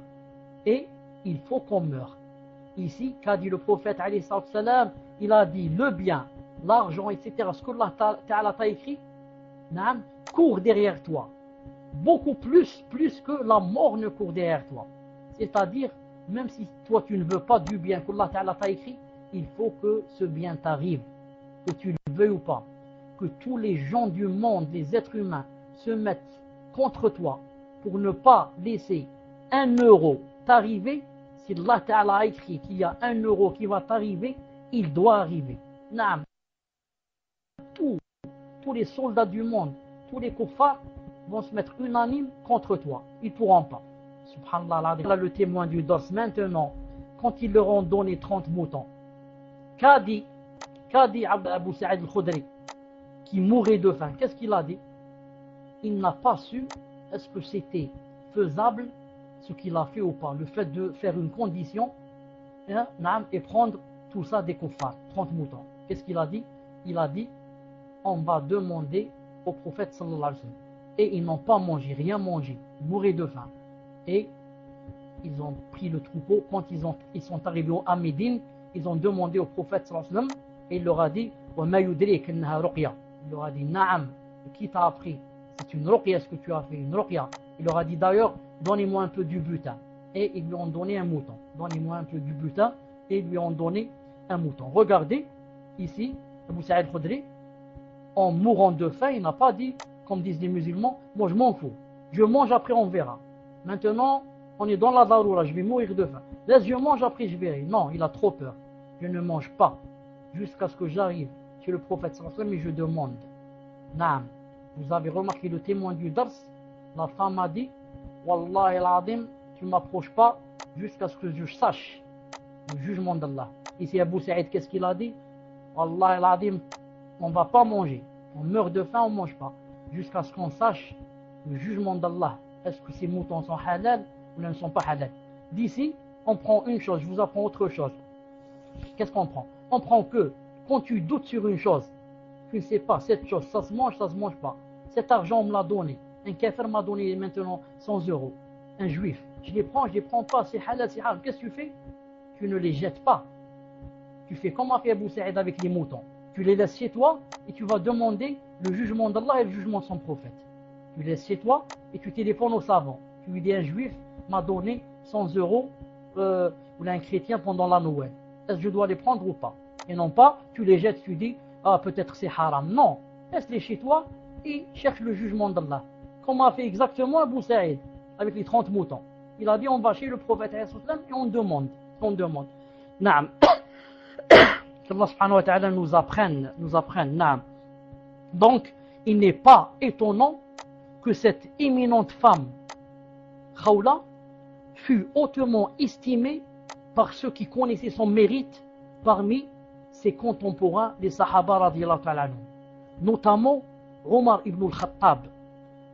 Et il faut qu'on meure. Ici, qu'a dit le prophète, alayhi salam, il a dit le bien, l'argent, etc. Ce que Allah Ta'ala t'a écrit, naam, court derrière toi. Beaucoup plus que la mort ne court derrière toi. C'est-à-dire, même si toi tu ne veux pas du bien qu'Allah Ta'ala t'a écrit, il faut que ce bien t'arrive, que tu le veuilles ou pas. Que tous les gens du monde, les êtres humains, se mettent contre toi pour ne pas laisser 1 euro t'arriver. Si Allah Ta'ala a écrit qu'il y a 1 euro qui va t'arriver, il doit arriver. Naam. Tous les soldats du monde, tous les kuffars vont se mettre unanimes contre toi. Ils ne pourront pas. Subhanallah, là, le témoin du Dars maintenant, quand ils leur ont donné 30 moutons, qu'a dit Abu Sa'id al-Khudri, qui mourait de faim, qu'est-ce qu'il a dit? Il n'a pas su est-ce que c'était faisable ce qu'il a fait ou pas, le fait de faire une condition, hein, et prendre tout ça des kuffars, 30 moutons. Qu'est-ce qu'il a dit? Il a dit, on va demander au prophète sallallahu alayhi wa sallam. Et ils n'ont pas mangé, rien mangé, ils mouraient de faim. Et ils ont pris le troupeau. Quand ils sont arrivés à Médine, ils ont demandé au prophète sallallahu alayhi wa sallam, et il leur a dit وَمَا يُدْرِيكَ أَنَّهَا رُقْيَةٌ. Il leur a dit Naam, qui t'a appris? C'est une ruqya, ce que tu as fait, une ruqya. Il leur a dit d'ailleurs, donnez-moi un peu du butin. Et ils lui ont donné un mouton. Donnez-moi un peu du butin. Et ils lui ont donné un mouton. Regardez, ici, Abu Sa'id al-Khudri, en mourant de faim, il n'a pas dit, comme disent les musulmans, moi je m'en fous. Je mange, après on verra. Maintenant, on est dans la daroura, je vais mourir de faim. Laisse, je mange, après je verrai. Non, il a trop peur. Je ne mange pas jusqu'à ce que j'arrive chez le prophète sallallahu alayhi wa sallam et je demande. Naam. Vous avez remarqué le témoin du Dars, la femme a dit, Wallahi al-Azim, tu ne m'approches pas jusqu'à ce que je sache le jugement d'Allah. Ici, Abu Sa'id, qu'est-ce qu'il a dit? Wallahi al-Azim, on ne va pas manger. On meurt de faim, on ne mange pas. Jusqu'à ce qu'on sache le jugement d'Allah. Est-ce que ces moutons sont halal ou ne sont pas halal? D'ici, on prend une chose, je vous apprends autre chose. Qu'est-ce qu'on prend? On prend que quand tu doutes sur une chose, tu ne sais pas, cette chose, ça se mange pas. Cet argent, on me l'a donné. Un kafir m'a donné maintenant 100 euros. Un juif. Je les prends pas, c'est halal, c'est haram. Qu'est-ce que tu fais? Tu ne les jettes pas. Tu fais comme a fait Abu Sa'id avec les moutons. Tu les laisses chez toi et tu vas demander le jugement d'Allah et le jugement de son prophète. Tu les laisses chez toi et tu téléphones au savant. Tu lui dis un juif m'a donné 100 euros ou un chrétien pendant la Noël. Est-ce que je dois les prendre ou pas? Et non pas, tu les jettes, tu dis ah peut-être c'est haram. Non, laisse-les chez toi et cherche le jugement d'Allah. Comme a fait exactement Abu Sa'id avec les 30 moutons. Il a dit on va chez le prophète et on demande. Naam. Allah subhanahu wa ta'ala nous apprenne. Naam. Donc, il n'est pas étonnant que cette éminente femme, Khawla, fut hautement estimée par ceux qui connaissaient son mérite parmi ses contemporains, les Sahaba radiyallahu ta'ala anhum. Notamment Omar ibn al-Khattab.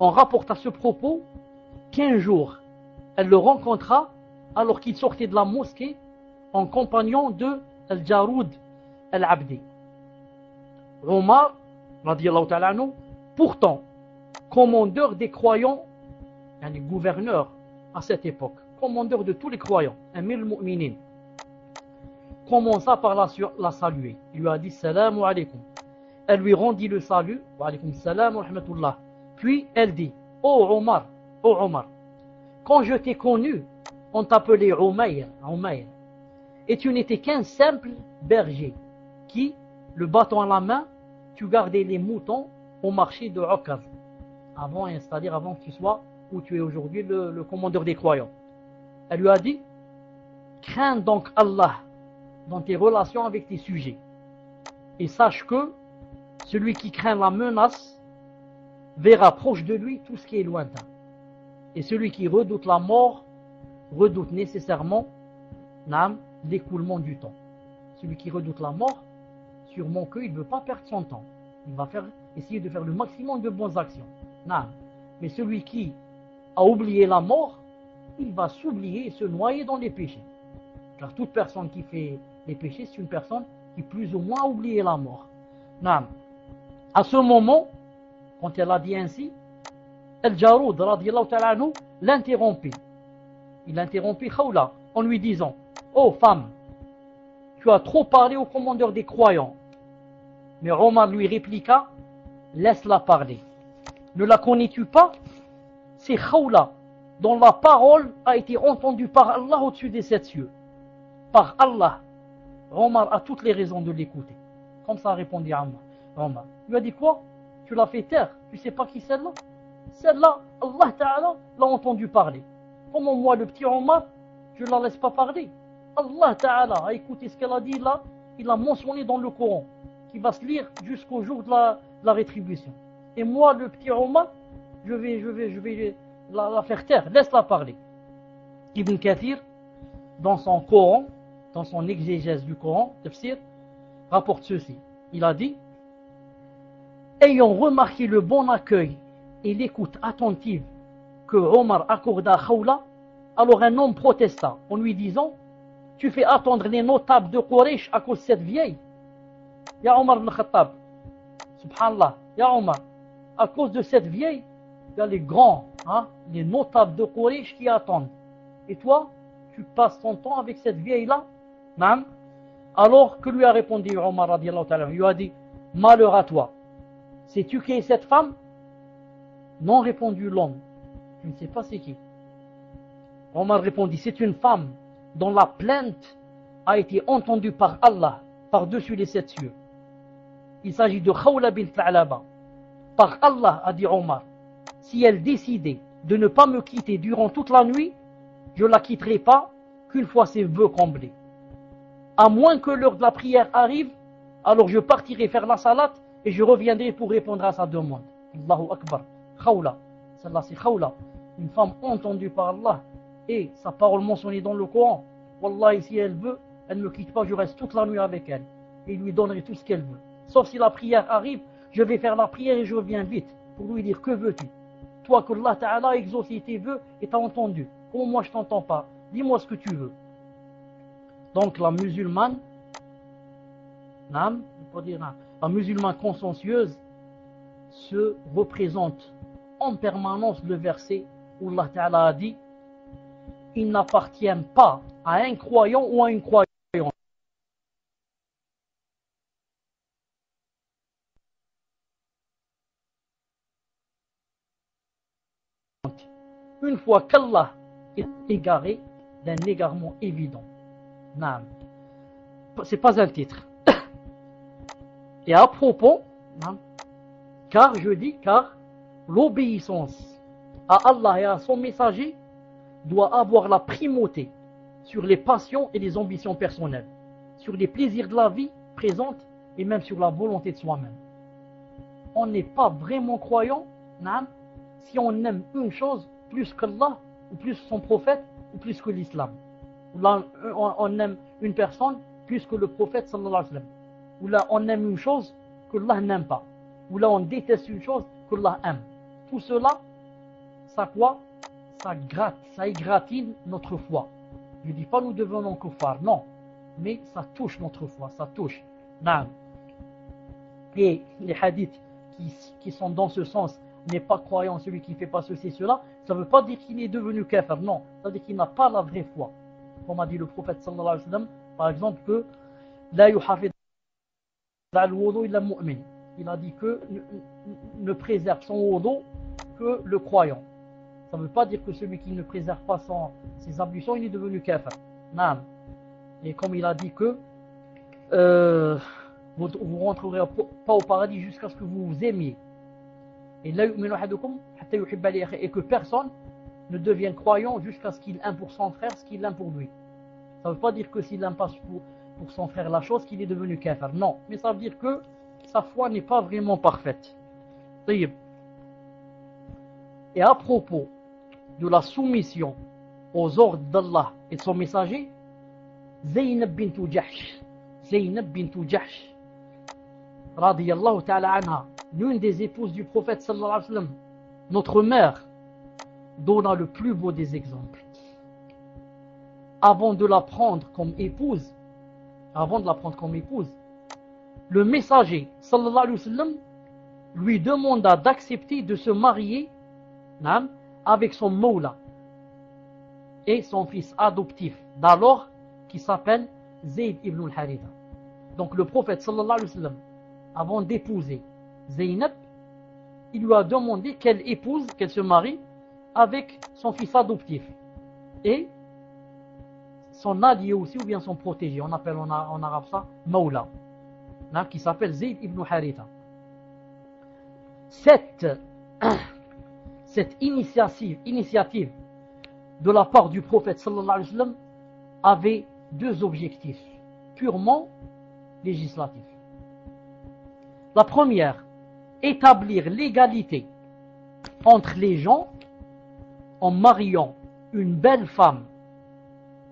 On rapporte à ce propos qu'un jour, elle le rencontra alors qu'il sortait de la mosquée en compagnon de Al-Jaroud Al-Abdi. Omar, radiallahu ta'ala anhu, pourtant, commandeur des croyants, un gouverneur à cette époque, commandeur de tous les croyants, Amir al-Mu'minin, commença par la saluer. Il lui a dit Salamu alaykum. Elle lui rendit le salut, wa alaykum salam wa rahmatullah. Puis elle dit Oh Omar, quand je t'ai connu, on t'appelait Umayr, et tu n'étais qu'un simple berger qui, le bâton à la main, tu gardais les moutons au marché de Ukaz, c'est-à-dire avant que tu sois où tu es aujourd'hui le commandeur des croyants. Elle lui a dit crains donc Allah dans tes relations avec tes sujets, et sache que celui qui craint la menace verra proche de lui tout ce qui est lointain, et celui qui redoute la mort redoute nécessairement l'écoulement du temps. Celui qui redoute la mort, sûrement qu'il ne veut pas perdre son temps. Il va essayer de faire le maximum de bonnes actions. Mais celui qui a oublié la mort, il va s'oublier et se noyer dans les péchés. Car toute personne qui fait les péchés, c'est une personne qui plus ou moins a oublié la mort. À ce moment, quand elle a dit ainsi, Al-Jaroud radiallahu ta'ala anhu l'interrompit. Il interrompit Khawla en lui disant Oh femme, tu as trop parlé au commandeur des croyants. Mais Omar lui répliqua Laisse-la parler. Ne la connais-tu pas? C'est Khawla dont la parole a été entendue par Allah au-dessus des 7 cieux. Par Allah. Omar a toutes les raisons de l'écouter. Comme ça répondit Omar. Il lui a dit quoi? Tu l'as fait taire. Tu sais pas qui c'est celle-là? Celle-là, Allah Ta'ala l'a entendu parler. Comment moi, le petit Omar, je ne la laisse pas parler? Allah Ta'ala a écouté ce qu'elle a dit là. Il a mentionné dans le Coran, qui va se lire jusqu'au jour de la rétribution. Et moi, le petit Omar, je vais la faire taire. Laisse-la parler. Ibn Kathir, dans son Coran, dans son exégèse du Coran, tafsir, rapporte ceci. Il a dit ayant remarqué le bon accueil et l'écoute attentive que Omar accorda à Khawla, alors un homme protesta en lui disant tu fais attendre les notables de Quraysh à cause de cette vieille. Ya Omar ibn Khattab, subhanallah, Ya Omar, à cause de cette vieille, il y a les grands, les notables de Quraysh qui attendent. Et toi, tu passes ton temps avec cette vieille-là? Alors que lui a répondu Omar radiallahu ta'ala, il lui a dit malheur à toi. Sais-tu qui est cette femme? Non, répondit l'homme. Je ne sais pas c'est qui. Omar répondit c'est une femme dont la plainte a été entendue par Allah par-dessus les 7 cieux. Il s'agit de Khawla bint Tha'laba. Par Allah, a dit Omar, si elle décidait de ne pas me quitter durant toute la nuit, je ne la quitterai pas qu'une fois ses vœux comblés. À moins que l'heure de la prière arrive, alors je partirai faire la salat et je reviendrai pour répondre à sa demande. Allahu Akbar. Khawla. Celle-là c'est Khawla. Une femme entendue par Allah et sa parole mentionnée dans le Coran. Wallahi, si elle veut, elle ne me quitte pas, je reste toute la nuit avec elle. Et lui donnerai tout ce qu'elle veut. Sauf si la prière arrive, je vais faire la prière et je reviens vite pour lui dire que veux-tu? Toi que Allah Ta'ala a exaucé tes vœux et t'a entendu. Comment moi je t'entends pas? Dis-moi ce que tu veux. Donc la musulmane, la musulmane consciencieuse se représente en permanence le verset où Allah Ta'ala a dit il n'appartient pas à un croyant ou à une croyante une fois qu'Allah est égaré d'un égarement évident. C'est pas un titre. Et à propos, car l'obéissance à Allah et à son messager doit avoir la primauté sur les passions et les ambitions personnelles, sur les plaisirs de la vie présente et même sur la volonté de soi-même. On n'est pas vraiment croyant si on aime une chose plus qu'Allah, ou plus son prophète, ou plus que l'islam. Ou là, on aime une personne plus que le prophète sallallahu alayhi wa sallam. Ou là, on aime une chose que Allah n'aime pas. Ou là, on déteste une chose que Allah aime. Tout cela, ça quoi? Ça gratte, ça égratine notre foi. Je ne dis pas nous devenons kuffar, non. Mais ça touche notre foi, ça touche. Naam. Et les hadiths qui sont dans ce sens, n'est pas croyant celui qui ne fait pas ceci, cela, ça ne veut pas dire qu'il est devenu kafir, non. Ça veut dire qu'il n'a pas la vraie foi. Comme a dit le prophète sallallahu alayhi wa sallam, par exemple, que la yuhafid al-wudu illa mu'min. Il a dit que ne préserve son wudu que le croyant. Ça ne veut pas dire que celui qui ne préserve pas ses ablutions, il est devenu kafir. Naam. Et comme il a dit que vous ne rentrerez pas au paradis jusqu'à ce que vous vous aimiez. Et que personne ne devienne croyant jusqu'à ce qu'il aime pour son frère ce qu'il aime pour lui. Ça ne veut pas dire que s'il aime pas pour son frère la chose, qu'il est devenu kafir. Non, mais ça veut dire que sa foi n'est pas vraiment parfaite. Et à propos de la soumission aux ordres d'Allah et de son messager, Zaynab bint Jahsh, radiyallahu ta'ala anha, l'une des épouses du prophète sallallahu alayhi wa sallam, notre mère, donna le plus beau des exemples. Avant de la prendre comme épouse, le messager sallallahu alayhi wa sallam lui demanda d'accepter de se marier avec son mawla et son fils adoptif d'alors qui s'appelle Zayd ibn al-Haritha. Donc le prophète sallallahu alayhi wa sallam, avant d'épouser Zaynab, il lui a demandé qu'elle se marie avec son fils adoptif et son allié aussi, ou bien son protégé. On appelle en arabe ça Mawla, qui s'appelle Zayd ibn Haritha. Cette initiative de la part du prophète sallallahu alayhi wa sallam avait deux objectifs purement législatifs. La première, établir l'égalité entre les gens en mariant une belle femme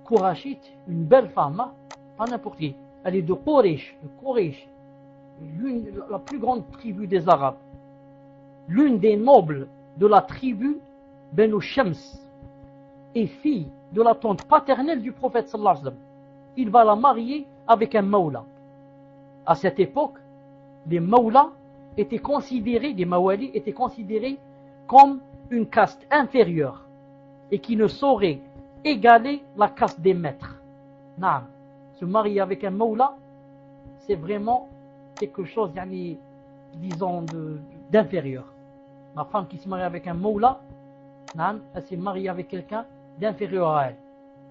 Qurashite, une belle femme, pas n'importe qui. Elle est de Quraysh, la plus grande tribu des Arabes, l'une des nobles de la tribu Banu Shams, et fille de la tante paternelle du prophète sallallahu alayhi wa sallam. Il va la marier avec un mawla. À cette époque, les mawla étaient considérés comme une caste inférieure et qui ne saurait égaler la caste des maîtres. Naam. Se marier avec un mawla, c'est vraiment quelque chose, disons, d'inférieur. Ma femme qui se marie avec un mawla, elle s'est mariée avec quelqu'un d'inférieur à elle.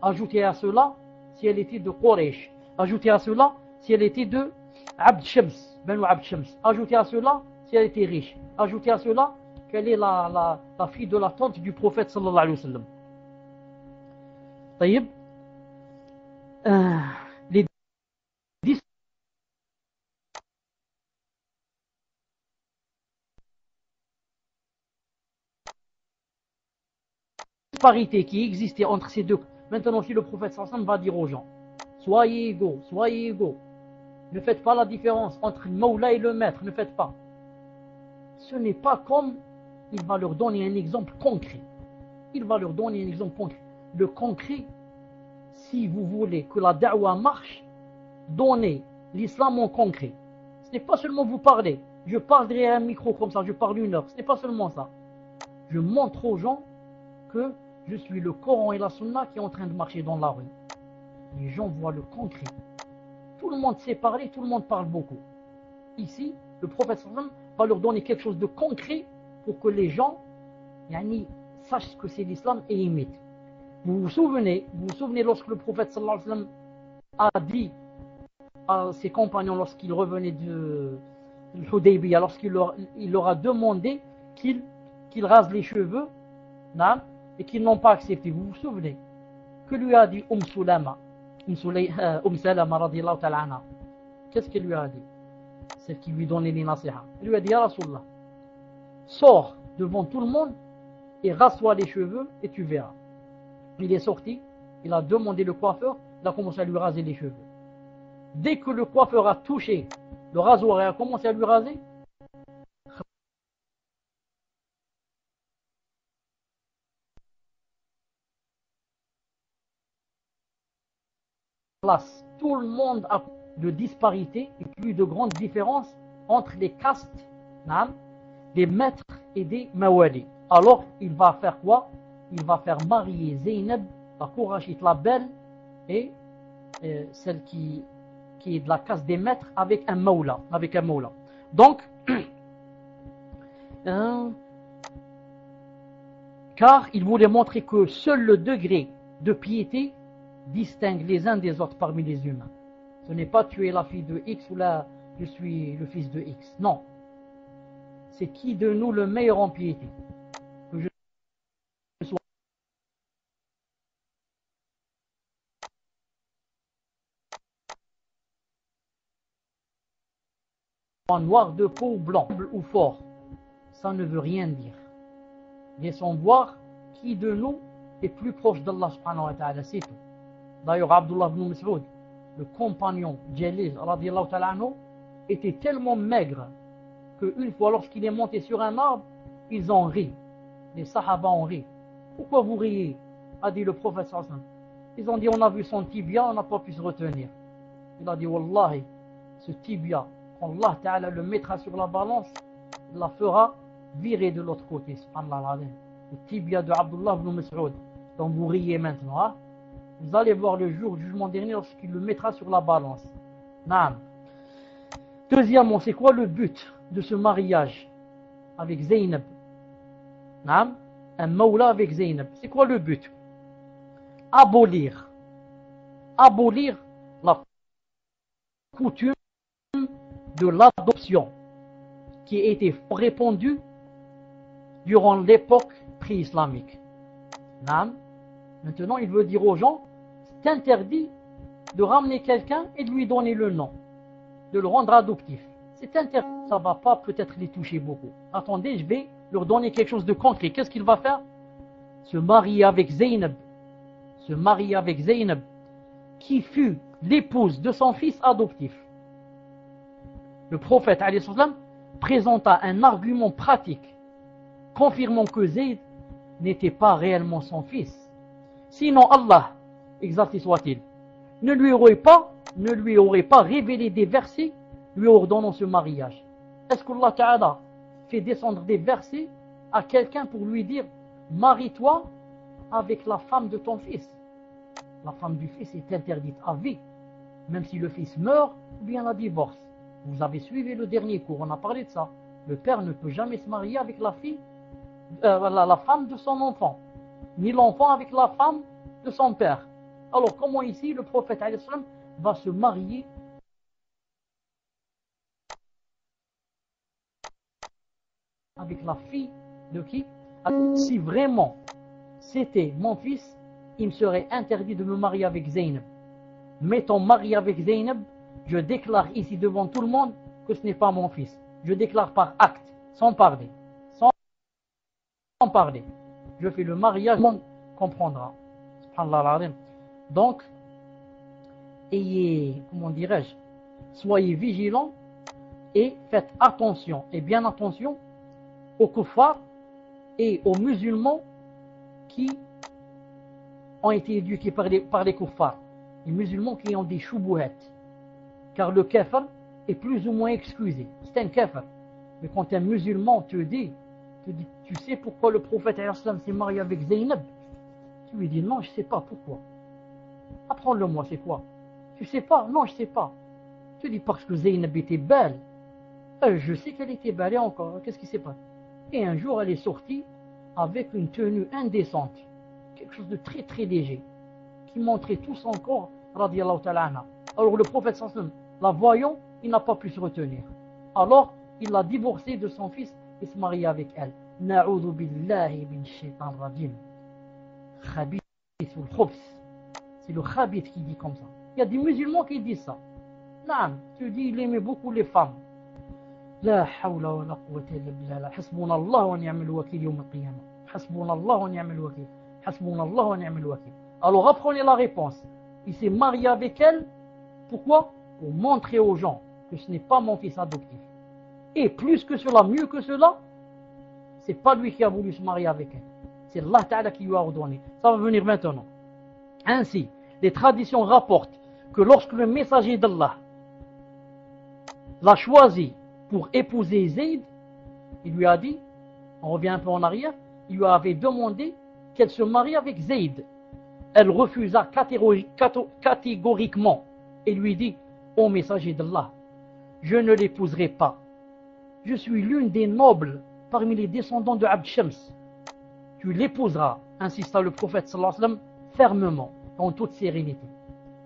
Ajoutez à cela, si elle était de Quraysh. Ajoutez à cela, si elle était de Abd Shams, Banu Abd Shams. Ajoutez à cela, si elle était riche. Ajoutez à cela, qu'elle est la fille de la tante du prophète sallallahu alayhi wa sallam. طيب, les disparités qui existaient entre ces deux. Maintenant, si le prophète sallallahu alayhi wa sallam va dire aux gens, soyez égaux, ne faites pas la différence entre le mawla et le maître, ne faites pas. Ce n'est pas comme il va leur donner un exemple concret. Le concret, si vous voulez que la da'wa marche, donnez l'islam en concret. Ce n'est pas seulement vous parler. Je parle derrière un micro comme ça, je parle 1 heure. Ce n'est pas seulement ça. Je montre aux gens que je suis le Coran et la Sunna qui est en train de marcher dans la rue. Les gens voient le concret. Tout le monde sait parler, tout le monde parle beaucoup. Ici, le prophète sallallahu alayhi wa sallam va leur donner quelque chose de concret pour que les gens sachent ce que c'est l'islam et imitent. Vous vous souvenez lorsque le prophète sallallahu alayhi wa sallam a dit à ses compagnons lorsqu'ils revenaient de Hudaybiyah, lorsqu'il leur a demandé qu'ils rasent les cheveux, et qu'ils n'ont pas accepté. Vous vous souvenez? Que lui a dit Salama radiyallahu ta'ala anha? Qu'est-ce qu'il lui a dit? Celle qui lui donnait les nasiha. Il lui a dit, Ya Rasulallah, sors devant tout le monde et rase-toi les cheveux et tu verras. Il est sorti, il a demandé le coiffeur, il a commencé à lui raser les cheveux. Dès que le coiffeur a touché le rasoir et a commencé à lui raser, place. Tout le monde a de disparité et plus de grandes différences entre les castes, des maîtres et des mawali. Alors, il va faire quoi? Il va faire marier Zaynab, la Qurayshite, la belle, et celle qui est de la caste des maîtres avec un mawla. Donc, car il voulait montrer que seul le degré de piété distingue les uns des autres parmi les humains. Ce n'est pas tu es la fille de X ou là je suis le fils de X. Non. C'est qui de nous le meilleur en piété? Que je sois noir de peau ou blanc ou fort. Ça ne veut rien dire. Laissons voir qui de nous est plus proche d'Allah subhanahu wa ta'ala, c'est tout. D'ailleurs, Abdullah ibn Mas'ud, le compagnon Jalil radiyallahu ta'ala anhu, était tellement maigre qu'une fois, lorsqu'il est monté sur un arbre, ils ont ri. Les sahaba ont ri. Pourquoi vous riez? A dit le prophète sallallahu alayhi wa sallam. Ils ont dit, on a vu son tibia, on n'a pas pu se retenir. Il a dit, Wallahi, ce tibia, quand Allah ta'ala le mettra sur la balance, il la fera virer de l'autre côté, subhanallah. Le tibia de Abdullah ibn Mas'ud, dont vous riez maintenant, hein? Vous allez voir le jour du jugement dernier lorsqu'il le mettra sur la balance. Naam. Deuxièmement, c'est quoi le but de ce mariage avec Zaynab? Naam. Un mawla avec Zaynab. C'est quoi le but? Abolir la coutume de l'adoption qui a été répandue durant l'époque pré-islamique. Maintenant, il veut dire aux gens, c'est interdit de ramener quelqu'un et de lui donner le nom, de le rendre adoptif. C'est interdit. Ça ne va pas peut-être les toucher beaucoup. Attendez, je vais leur donner quelque chose de concret. Qu'est-ce qu'il va faire? Se marier avec Zaynab, qui fut l'épouse de son fils adoptif. Le prophète alayhi salam présenta un argument pratique confirmant que Zayd n'était pas réellement son fils. Sinon Allah, exalté soit-il, ne lui aurait pas révélé des versets lui ordonnant ce mariage. Est-ce qu'Allah Ta'ala fait descendre des versets à quelqu'un pour lui dire marie-toi avec la femme de ton fils? La femme du fils est interdite à vie, même si le fils meurt ou bien la divorce. Vous avez suivi le dernier cours, on a parlé de ça. Le père ne peut jamais se marier avec la femme de son enfant, ni l'enfant avec la femme de son père. Alors comment ici le prophète alayhi salam va se marier avec la fille de qui? Si vraiment c'était mon fils, il me serait interdit de me marier avec Zaynab. M'étant marié avec Zaynab, je déclare ici devant tout le monde que ce n'est pas mon fils. Je déclare par acte, sans parler. Je fais le mariage, tout le monde comprendra. Subhanallah. Donc, soyez vigilants et faites attention, et bien attention, aux kuffars et aux musulmans qui ont été éduqués par les kuffars. Les musulmans qui ont des shubuhat. Car le kafir est plus ou moins excusé. C'est un kafir. Mais quand un musulman te dit, tu sais pourquoi le prophète s'est marié avec Zaynab? Tu lui dis non, je ne sais pas pourquoi. Apprends-le-moi, c'est quoi? Tu sais pas? Non, je ne sais pas. Tu dis parce que Zaynab était belle. Je sais qu'elle était belle et encore, qu'est-ce qui s'est passé? Et un jour, elle est sortie avec une tenue indécente, quelque chose de très très léger, qui montrait tout son corps, radiyallahu ta'ala anha. Alors le prophète sallam, la voyant, il n'a pas pu se retenir. Alors, il l'a divorcée de son fils et se marié avec elle. Na'udhu billahi min shaitan rajim. Khabith ul khubs. C'est le khabith qui dit comme ça. Il y a des musulmans qui disent ça. Naam, tu dis il aimait beaucoup les femmes. La hawla wa la quwwata illa billah. Hasbunallah wa ni'mal wakil yawm al-qiyamah. Hasbunallah wa ni'mal wakil. Hasbunallah wa ni'mal wakil. Alors apprenez la réponse. Il s'est marié avec elle. Pourquoi? Pour montrer aux gens que ce n'est pas mon fils adoptif. Et plus que cela, mieux que cela, c'est pas lui qui a voulu se marier avec elle. C'est Allah Ta'ala qui lui a ordonné. Ça va venir maintenant. Ainsi, les traditions rapportent que lorsque le messager d'Allah l'a choisi pour épouser Zayd, il lui a dit, on revient un peu en arrière, il lui avait demandé qu'elle se marie avec Zayd. Elle refusa catégoriquement et lui dit, ô messager d'Allah, je ne l'épouserai pas. Je suis l'une des nobles parmi les descendants de Abd Shams. Tu l'épouseras, insista le prophète sallallahu alayhi wa sallam fermement, en toute sérénité.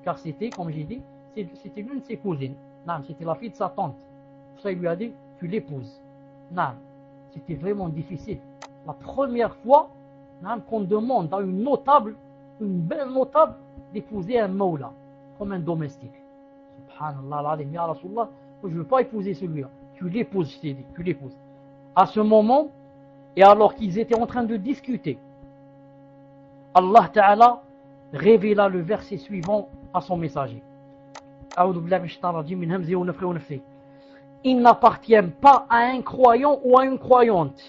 Car c'était, comme j'ai dit, c'était l'une de ses cousines. C'était la fille de sa tante. Pour ça, il lui a dit, tu l'épouses. C'était vraiment difficile. La première fois qu'on demande à une notable, une belle notable, d'épouser un mawla, comme un domestique. Subhanallah, ya Rasulallah, je ne veux pas épouser celui-là. Tu l'épouses, je t'ai dit, tu l'épouses. À ce moment, et alors qu'ils étaient en train de discuter, Allah Ta'ala révéla le verset suivant à son messager. Il n'appartient pas à un croyant ou à une croyante,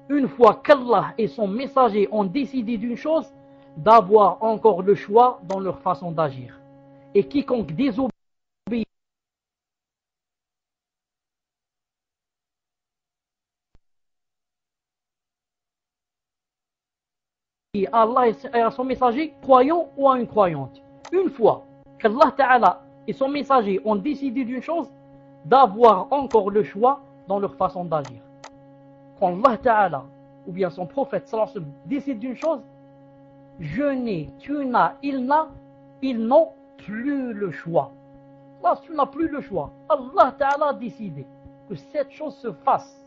une fois qu'Allah et son messager ont décidé d'une chose, d'avoir encore le choix dans leur façon d'agir. Et quiconque désobéit à Allah et à son messager, croyant ou à une croyante. Une fois qu'Allah Ta'ala et son messager ont décidé d'une chose, d'avoir encore le choix dans leur façon d'agir. Quand Allah Ta'ala ou bien son prophète sallallahu alayhi wa sallam décide d'une chose, je n'ai, tu n'as, ils n'ont plus le choix. Là, tu n'as plus le choix. Allah Ta'ala a décidé que cette chose se fasse.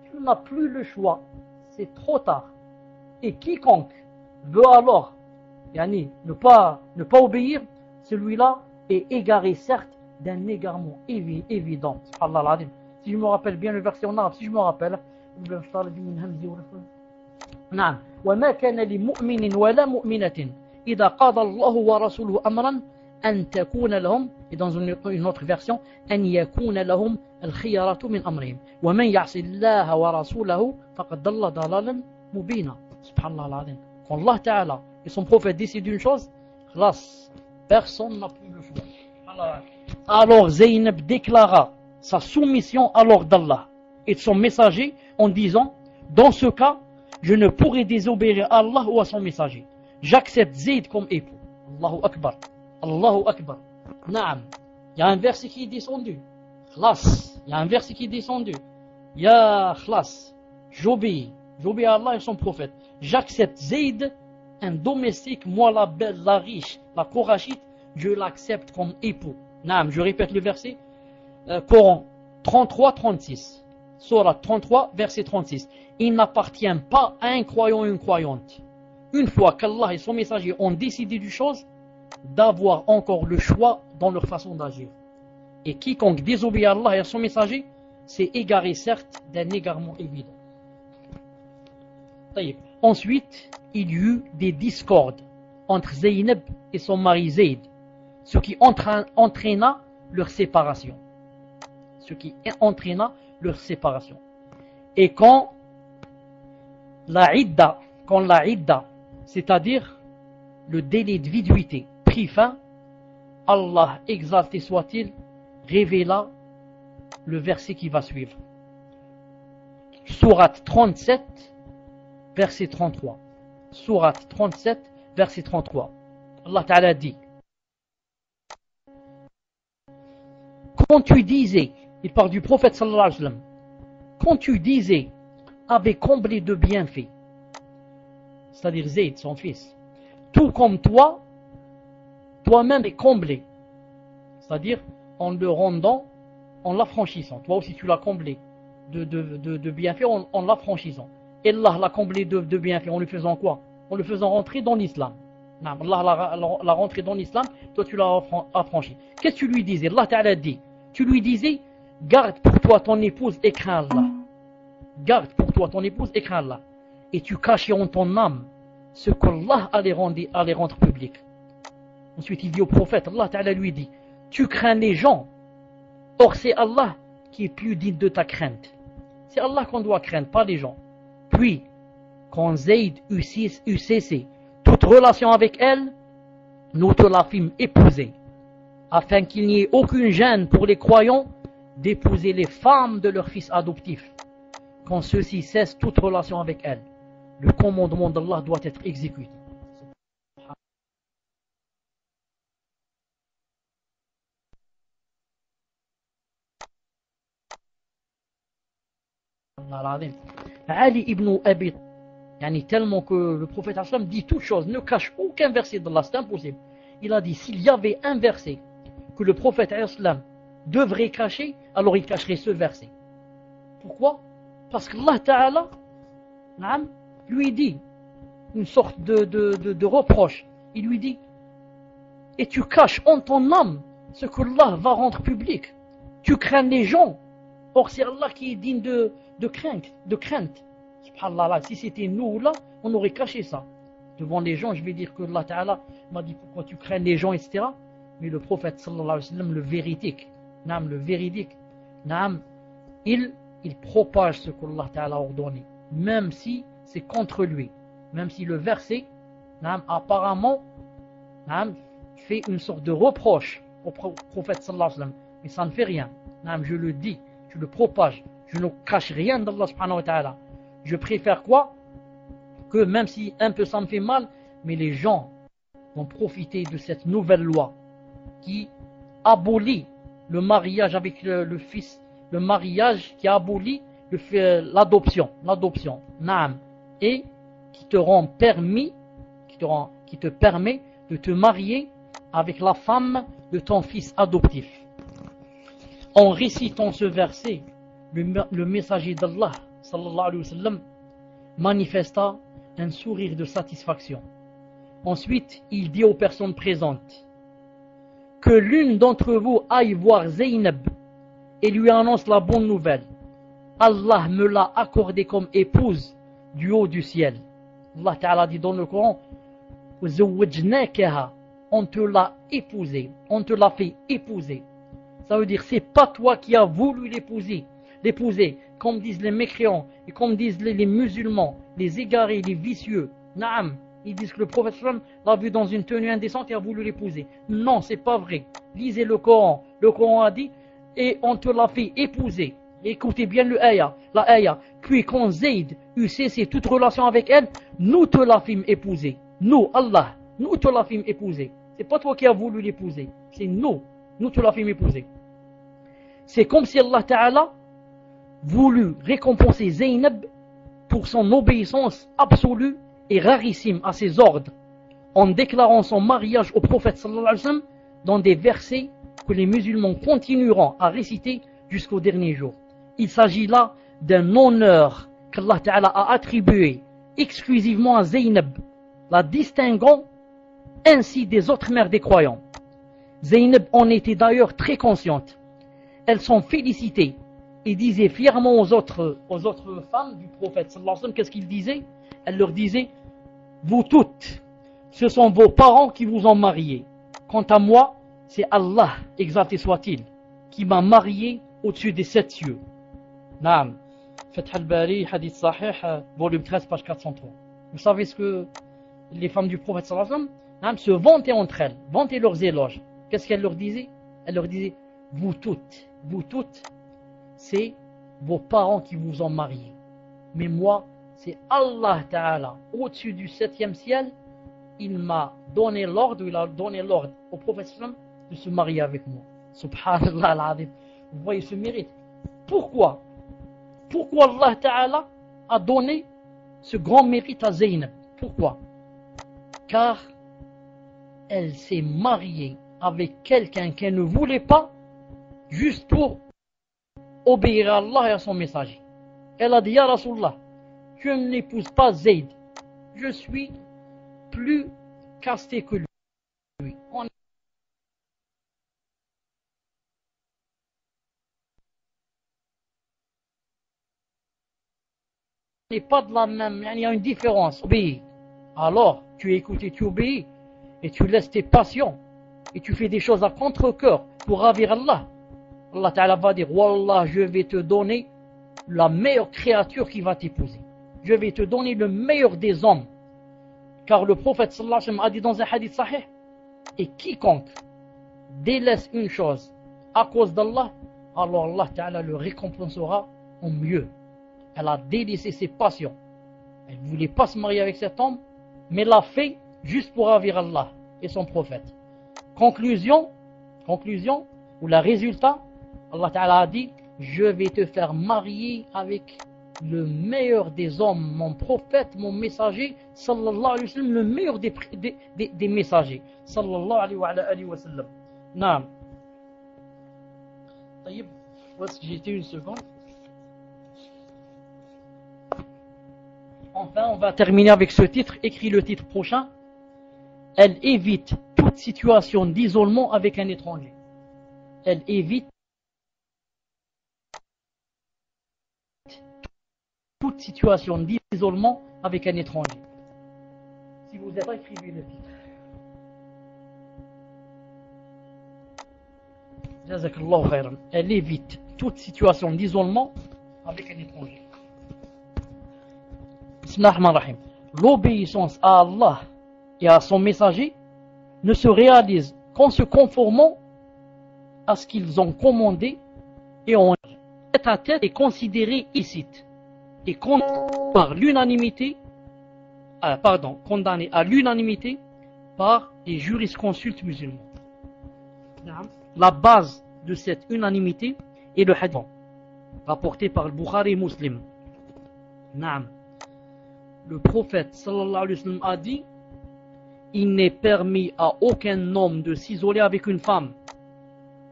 Tu n'as plus le choix. C'est trop tard. Et quiconque veut alors ne pas obéir, celui-là est égaré, certes, d'un égarement évident. Si je me rappelle bien le verset en arabe, si je me rappelle, نعم وما كان لمؤمن ولا مؤمنة إذا قضى الله ورسوله أمرا أن تكون لهم, et dans une autre version, أن يكون لهم الخيارة من أمرهم ومن يعص الله ورسوله فقد ضل ضلالا مبينا. Subhanallah al-Azim. Quand Allah Ta'ala et son prophète décident d'une chose, personne n'a plus le choix. Alors Zaynab déclara sa soumission à l'ordre d'Allah et de son messager en disant, dans ce cas, je ne pourrai désobéir à Allah ou à son messager. J'accepte Zayd comme époux. Allahu Akbar. Allahu Akbar. Naam. Il y a un verset qui est descendu. Khlas. Il y a un verset qui est descendu. Ya khlas. J'obéis à Allah et son prophète. J'accepte Zayd, un domestique, moi la belle, la riche, la Korachite, je l'accepte comme époux. Naam. Je répète le verset. Coran 33-36. Surah 33, verset 36. Il n'appartient pas à un croyant ou une croyante, une fois qu'Allah et son messager ont décidé d'une chose, d'avoir encore le choix dans leur façon d'agir. Et quiconque désobéit à Allah et à son messager, c'est égaré, certes, d'un égarement évident. Ensuite, il y eut des discordes entre Zaynab et son mari Zayd, ce qui entraîna leur séparation. Et quand la idda, c'est-à-dire le délai de viduité, prit fin, Allah, exalté soit-il, révéla le verset qui va suivre. Sourate 37, verset 33. Sourate 37, verset 33. Allah Ta'ala dit, quand tu disais, il parle du prophète sallallahu alayhi wa sallam, quand tu disais, avait comblé de bienfaits, c'est-à-dire Zayd, son fils, tout comme toi, toi-même est comblé, c'est-à-dire en le rendant, en l'affranchissant. Toi aussi tu l'as comblé de bienfaits en l'affranchissant. Et Allah l'a comblé de bienfaits en lui faisant quoi? En le faisant rentrer dans l'islam. Allah l'a rentré dans l'islam, toi tu l'as affranchi. Qu'est-ce que tu lui disais? Allah Ta'ala dit, tu lui disais, garde pour toi ton épouse et crains Allah. Garde pour toi ton épouse et crains Allah. Et tu cachais en ton âme ce qu'Allah allait rendre public. Ensuite il dit au prophète, Allah Ta'ala lui dit, tu crains les gens, or c'est Allah qui est plus digne de ta crainte. C'est Allah qu'on doit craindre, pas les gens. Puis, quand Zayd eut cessé toute relation avec elle, nous te la fîmes épouser. afin qu'il n'y ait aucune gêne pour les croyants d'épouser les femmes de leurs fils adoptifs, quand ceux-ci cessent toute relation avec elles. Le commandement d'Allah doit être exécuté. Ali ibn Abi, tellement que le prophète dit toute chose, ne cache aucun verset d'Allah, c'est impossible. Il a dit, s'il y avait un verset que le prophète devrait cacher, alors il cacherait ce verset. Pourquoi? Parce qu'Allah Ta'ala lui dit une sorte de reproche. Il lui dit, et tu caches en ton âme ce que Allah va rendre public. Tu crains les gens. Or c'est Allah qui est digne de crainte. Subhanallah, si c'était nous là, on aurait caché ça. Devant les gens, je vais dire que Allah Ta'ala m'a dit pourquoi tu crains les gens, etc. Mais le prophète sallallahu alayhi wa sallam, le véridique, il propage ce qu'Allah Ta'ala a ordonné, même si c'est contre lui, même si le verset apparemment fait une sorte de reproche au prophète sallallahu alayhi wa sallam, mais ça ne fait rien. Je le dis, je le propage, je ne cache rien d'Allah subhanahu wa ta'ala. Je préfère quoi? Que même si un peu ça me fait mal, mais les gens vont profiter de cette nouvelle loi qui abolit le mariage avec le fils, le mariage qui abolit l'adoption, et qui te permet de te marier avec la femme de ton fils adoptif. En récitant ce verset, le messager d'Allah sallallahu alayhi wa sallam manifesta un sourire de satisfaction. Ensuite, il dit aux personnes présentes que l'une d'entre vous aille voir Zaynab et lui annonce la bonne nouvelle. Allah me l'a accordée comme épouse du haut du ciel. Allah Ta'ala dit dans le Coran, on te l'a épousée, on te l'a fait épouser. Ça veut dire c'est pas toi qui as voulu l'épouser, comme disent les mécréants et comme disent les musulmans, les égarés, les vicieux. Naam, ils disent que le prophète l'a vu dans une tenue indécente et a voulu l'épouser. Non, c'est pas vrai. Lisez le Coran. Le Coran a dit et on te l'a fait épouser. Écoutez bien la ayah. Puis quand Zayd eut cessé toute relation avec elle, nous te la fîmes épouser. Nous, Allah, nous te la fîmes épouser. C'est pas toi qui as voulu l'épouser. C'est nous te la fîmes épouser. C'est comme si Allah Ta'ala voulut récompenser Zaynab pour son obéissance absolue et rarissime à ses ordres, en déclarant son mariage au prophète sallallahu alayhi wa sallam dans des versets que les musulmans continueront à réciter jusqu'au dernier jour. Il s'agit là d'un honneur qu'Allah Ta'ala a attribué exclusivement à Zaynab, la distinguant ainsi des autres mères des croyants. Zaynab en était d'ailleurs très consciente. Elles sont félicitées et disaient fièrement aux autres femmes du prophète sallallahu alayhi wa sallam, qu'est-ce qu'ils disaient? Elles leur disaient, vous toutes, ce sont vos parents qui vous ont mariés. Quant à moi, c'est Allah, exalté soit-il, qui m'a marié au-dessus des 7 cieux. Naam. Fath al-Bari, hadith sahih, volume 13, page 403. Vous savez ce que les femmes du prophète sallallahu alayhi wa sallam se vantaient entre elles, vantaient leurs éloges. Qu'est-ce qu'elles leur disaient? Elles leur disaient, vous toutes, c'est vos parents qui vous ont mariés. Mais moi, c'est Allah Ta'ala, au-dessus du 7e ciel, il a donné l'ordre au prophète sallam de se marier avec moi. Subhanallah al-Azim. Vous voyez ce mérite. Pourquoi Allah Ta'ala a donné ce grand mérite à Zaynab? Pourquoi? Car elle s'est mariée avec quelqu'un qu'elle ne voulait pas, juste pour obéir à Allah et à son messager. Elle a dit, Ya Rasulallah, je ne l'épouse pas Zayd. Je suis plus casté que lui. On n'est pas de la même, il y a une différence. Obéis. Alors, tu écoutes et tu obéis. Et tu laisses tes passions. Et tu fais des choses à contre-cœur pour ravir Allah. Allah Ta'ala va dire, Wallah, je vais te donner la meilleure créature qui va t'épouser. Je vais te donner le meilleur des hommes. Car le prophète sallallahu alayhi wa sallam a dit dans un hadith sahih, et quiconque délaisse une chose à cause d'Allah, alors Allah Ta'ala le récompensera en mieux. Elle a délaissé ses passions. Elle ne voulait pas se marier avec cet homme, mais l'a fait juste pour ravir Allah et son prophète. Conclusion, ou le résultat, Allah Ta'ala a dit, je vais te faire marier avec le meilleur des hommes, mon prophète, mon messager, sallallahu alayhi wa sallam, le meilleur des messagers, sallallahu alayhi wa sallam. Naam. Taïb, voici, j'ai été une seconde. Enfin, on va terminer avec ce titre, écrit le titre prochain. Elle évite toute situation d'isolement avec un étranger. Elle évite toute situation d'isolement avec un étranger. Si vous êtes pas, écrivez le titre. Jazakallahu khairan. Elle évite toute situation d'isolement avec un étranger. Bismillahirrahmanirrahim. L'obéissance à Allah et à son messager ne se réalise qu'en se conformant à ce qu'ils ont commandé et en tête à tête est considéré illicite et par l'unanimité, condamné à l'unanimité par les jurisconsultes musulmans. La base de cette unanimité est le hadith rapporté par le Bukhari et Muslim. Le prophète sallallahu alayhi wa sallam a dit, il n'est permis à aucun homme de s'isoler avec une femme,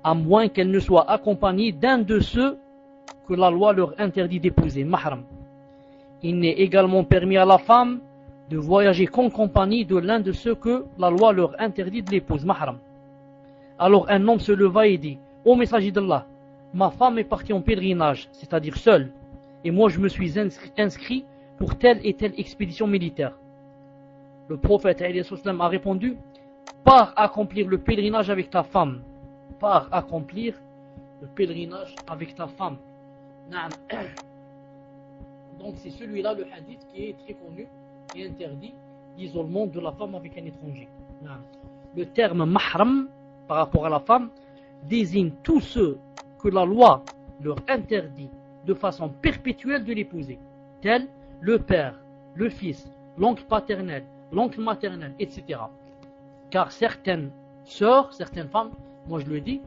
à moins qu'elle ne soit accompagnée d'un de ceux que la loi leur interdit d'épouser, mahram. Il n'est également permis à la femme de voyager qu'en compagnie de l'un de ceux que la loi leur interdit de l'épouser, mahram. Alors un homme se leva et dit, ô messager d'Allah, ma femme est partie en pèlerinage, c'est-à-dire seule, et moi je me suis inscrit pour telle et telle expédition militaire. Le prophète a répondu, pars accomplir le pèlerinage avec ta femme. Pars accomplir le pèlerinage avec ta femme. Donc c'est celui-là le hadith qui est très connu et interdit l'isolement de la femme avec un étranger. Le terme mahram par rapport à la femme désigne tous ceux que la loi leur interdit de façon perpétuelle de l'épouser, tels le père, le fils, l'oncle paternel, l'oncle maternel, etc. Car certaines sœurs, certaines femmes, moi je le dis,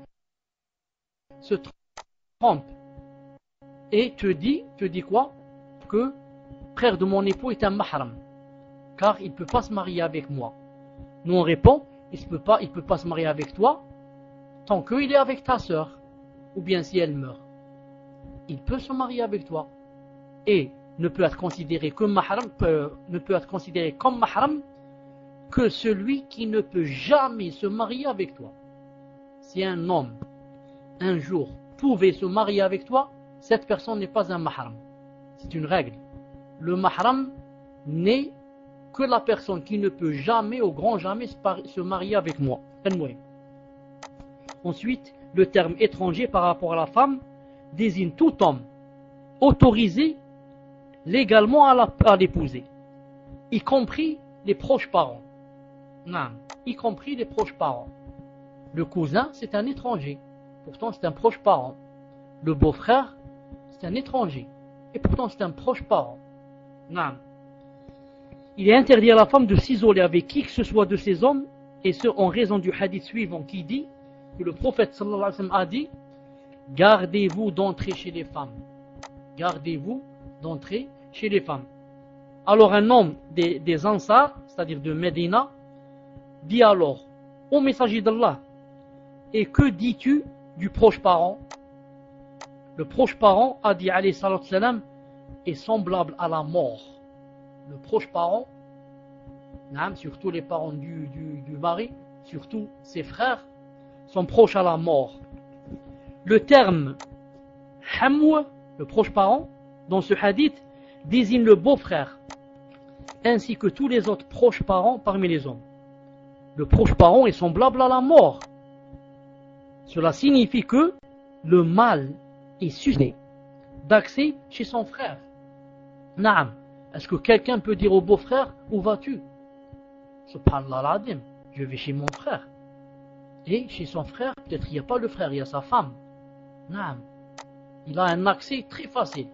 se trompent et te dit quoi? Que frère de mon époux est un mahram, car il ne peut pas se marier avec moi. Nous on répond, il peut pas se marier avec toi tant qu'il est avec ta sœur, ou bien si elle meurt. Il peut se marier avec toi et ne peut être considéré comme mahram, que celui qui ne peut jamais se marier avec toi. Si un homme, un jour, pouvait se marier avec toi, cette personne n'est pas un mahram. C'est une règle. Le mahram n'est que la personne qui ne peut jamais, au grand jamais, se marier avec moi. Ensuite, le terme étranger par rapport à la femme désigne tout homme autorisé légalement à l'épouser, y compris les proches parents. Non, y compris les proches parents. Le cousin, c'est un étranger, pourtant c'est un proche parent. Le beau-frère, c'est un étranger, et pourtant c'est un proche parent. Non. Il est interdit à la femme de s'isoler avec qui que ce soit de ces hommes, et ce en raison du hadith suivant qui dit que le prophète sallallahu alayhi wa sallam a dit, gardez-vous d'entrer chez les femmes. Gardez-vous d'entrer chez les femmes. Alors un homme des Ansar, c'est-à-dire de Médina, dit alors, ô messager d'Allah, et que dis-tu du proche parent? Le proche parent a dit alayhi salatu salam, est semblable à la mort. Le proche parent, surtout les parents du mari, surtout ses frères, sont proches à la mort. Le terme hamw, le proche parent, dans ce hadith, désigne le beau-frère, ainsi que tous les autres proches parents parmi les hommes. Le proche parent est semblable à la mort. Cela signifie que le mal est susceptible d'accès chez son frère. Naam. Est-ce que quelqu'un peut dire au beau-frère, où vas-tu? Subhanallah al-Adim, je vais chez mon frère. Et chez son frère, peut-être il n'y a pas le frère, il y a sa femme. Naam. Il a un accès très facile.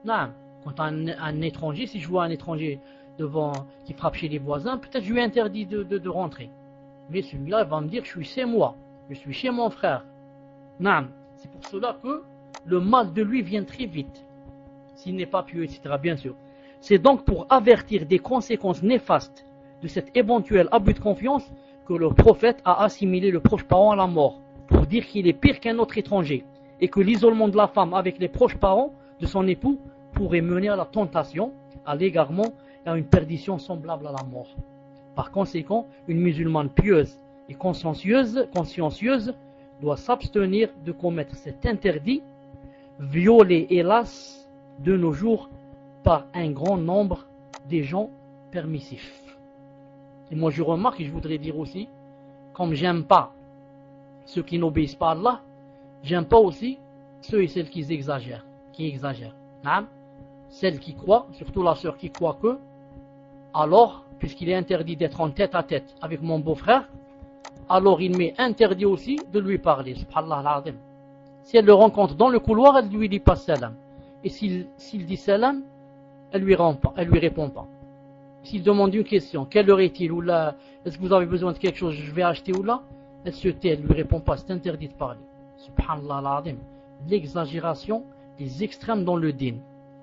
Naam. Quand un étranger, si je vois un étranger devant qui frappe chez les voisins, peut-être je lui interdis de rentrer. Mais celui-là, il va me dire, je suis chez moi, je suis chez mon frère. Naam. C'est pour cela que le mal de lui vient très vite. S'il n'est pas pieux, etc. Bien sûr. C'est donc pour avertir des conséquences néfastes de cet éventuel abus de confiance que le prophète a assimilé le proche parent à la mort, pour dire qu'il est pire qu'un autre étranger, et que l'isolement de la femme avec les proches parents de son époux pourrait mener à la tentation, à l'égarement et à une perdition semblable à la mort. Par conséquent, une musulmane pieuse et consciencieuse doit s'abstenir de commettre cet interdit, violé hélas de nos jours par un grand nombre des gens permissifs. Et moi je remarque et je voudrais dire aussi, comme j'aime pas ceux qui n'obéissent pas à Allah, j'aime pas aussi ceux et celles qui exagèrent. Celles qui croient, surtout la sœur qui croit que, alors, puisqu'il est interdit d'être en tête à tête avec mon beau-frère, alors il m'est interdit aussi de lui parler. Subhanallah al-Azim. Si elle le rencontre dans le couloir, elle lui dit pas salam. Et s'il dit salam, elle lui répond pas. S'il demande une question, quelle heure est-il, ou là, est-ce que vous avez besoin de quelque chose, je vais acheter ou là, elle se tait, elle lui répond pas, c'est interdit de parler. Subhanallah al-Azim. L'exagération des extrêmes dans le din.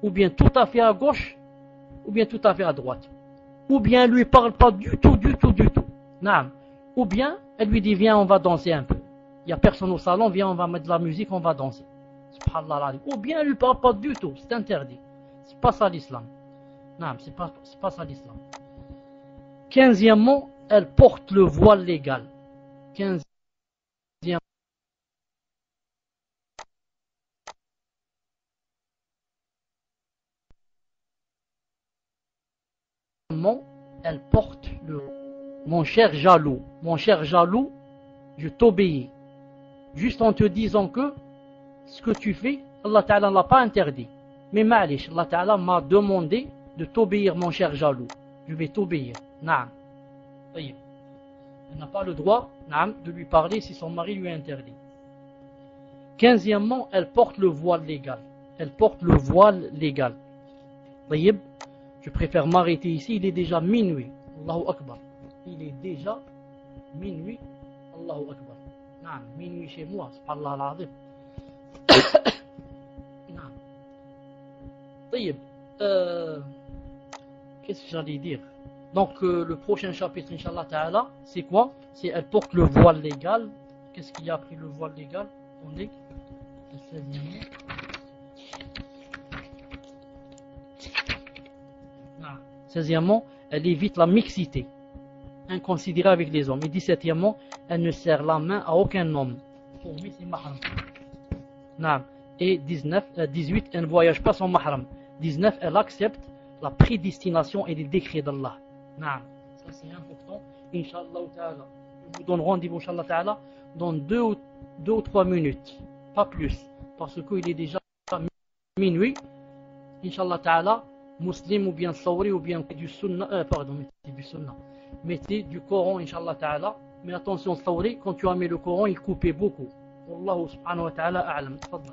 Ou bien tout à fait à gauche, ou bien tout à fait à droite. Ou bien elle lui parle pas du tout. Naam. Ou bien elle lui dit viens on va danser un peu. Il n'y a personne au salon, viens on va mettre de la musique, on va danser. Subhanallah al-Azim. Ou bien elle lui parle pas du tout, c'est interdit. C'est pas ça l'islam. Non, c'est pas ça l'islam. 15e, elle porte le voile légal. 15e, elle porte le... Mon cher jaloux, je t'obéis. Juste en te disant que ce que tu fais, Allah Ta'ala ne l'a pas interdit. Mais ma'alish, Allah Ta'ala m'a demandé de t'obéir, mon cher jaloux. Je vais t'obéir. Naam. Elle n'a pas le droit, naam, de lui parler si son mari lui a interdit. 15e, elle porte le voile légal. Je préfère m'arrêter ici, il est déjà minuit. Allahu Akbar. Il est déjà minuit. Allahu Akbar. Naam, minuit chez moi. Subhanallah al-Azim. Naam. طيب. Qu'est-ce que j'allais dire? Donc le prochain chapitre, Inch'Allah Ta'ala, c'est quoi? C'est elle porte le voile légal. Qu'est-ce qu'il y a après le voile légal? Attendez. Le 16e. 16e, elle évite la mixité inconsidérée avec les hommes. Et 17e, elle ne serre la main à aucun homme. Pour lui, c'est mahram. Et 18, elle ne voyage pas sans mahram. 19, elle accepte la prédestination et les décrets d'Allah. Ça c'est important. Inch'Allah Ta'ala. Je vous donne rendez-vous, Inch'Allah Ta'ala, dans 2 ou 3 minutes. Pas plus. Parce qu'il est déjà minuit. Inch'Allah Ta'ala, Muslim ou bien Sawri ou bien du Sunna. Mettez du Sunna. Mettez du Coran, Inch'Allah Ta'ala. Mais attention, Sawri, quand tu as mis le Coran, il coupait beaucoup. Wallahu subhanahu wa ta'ala a'lam. Tfadal.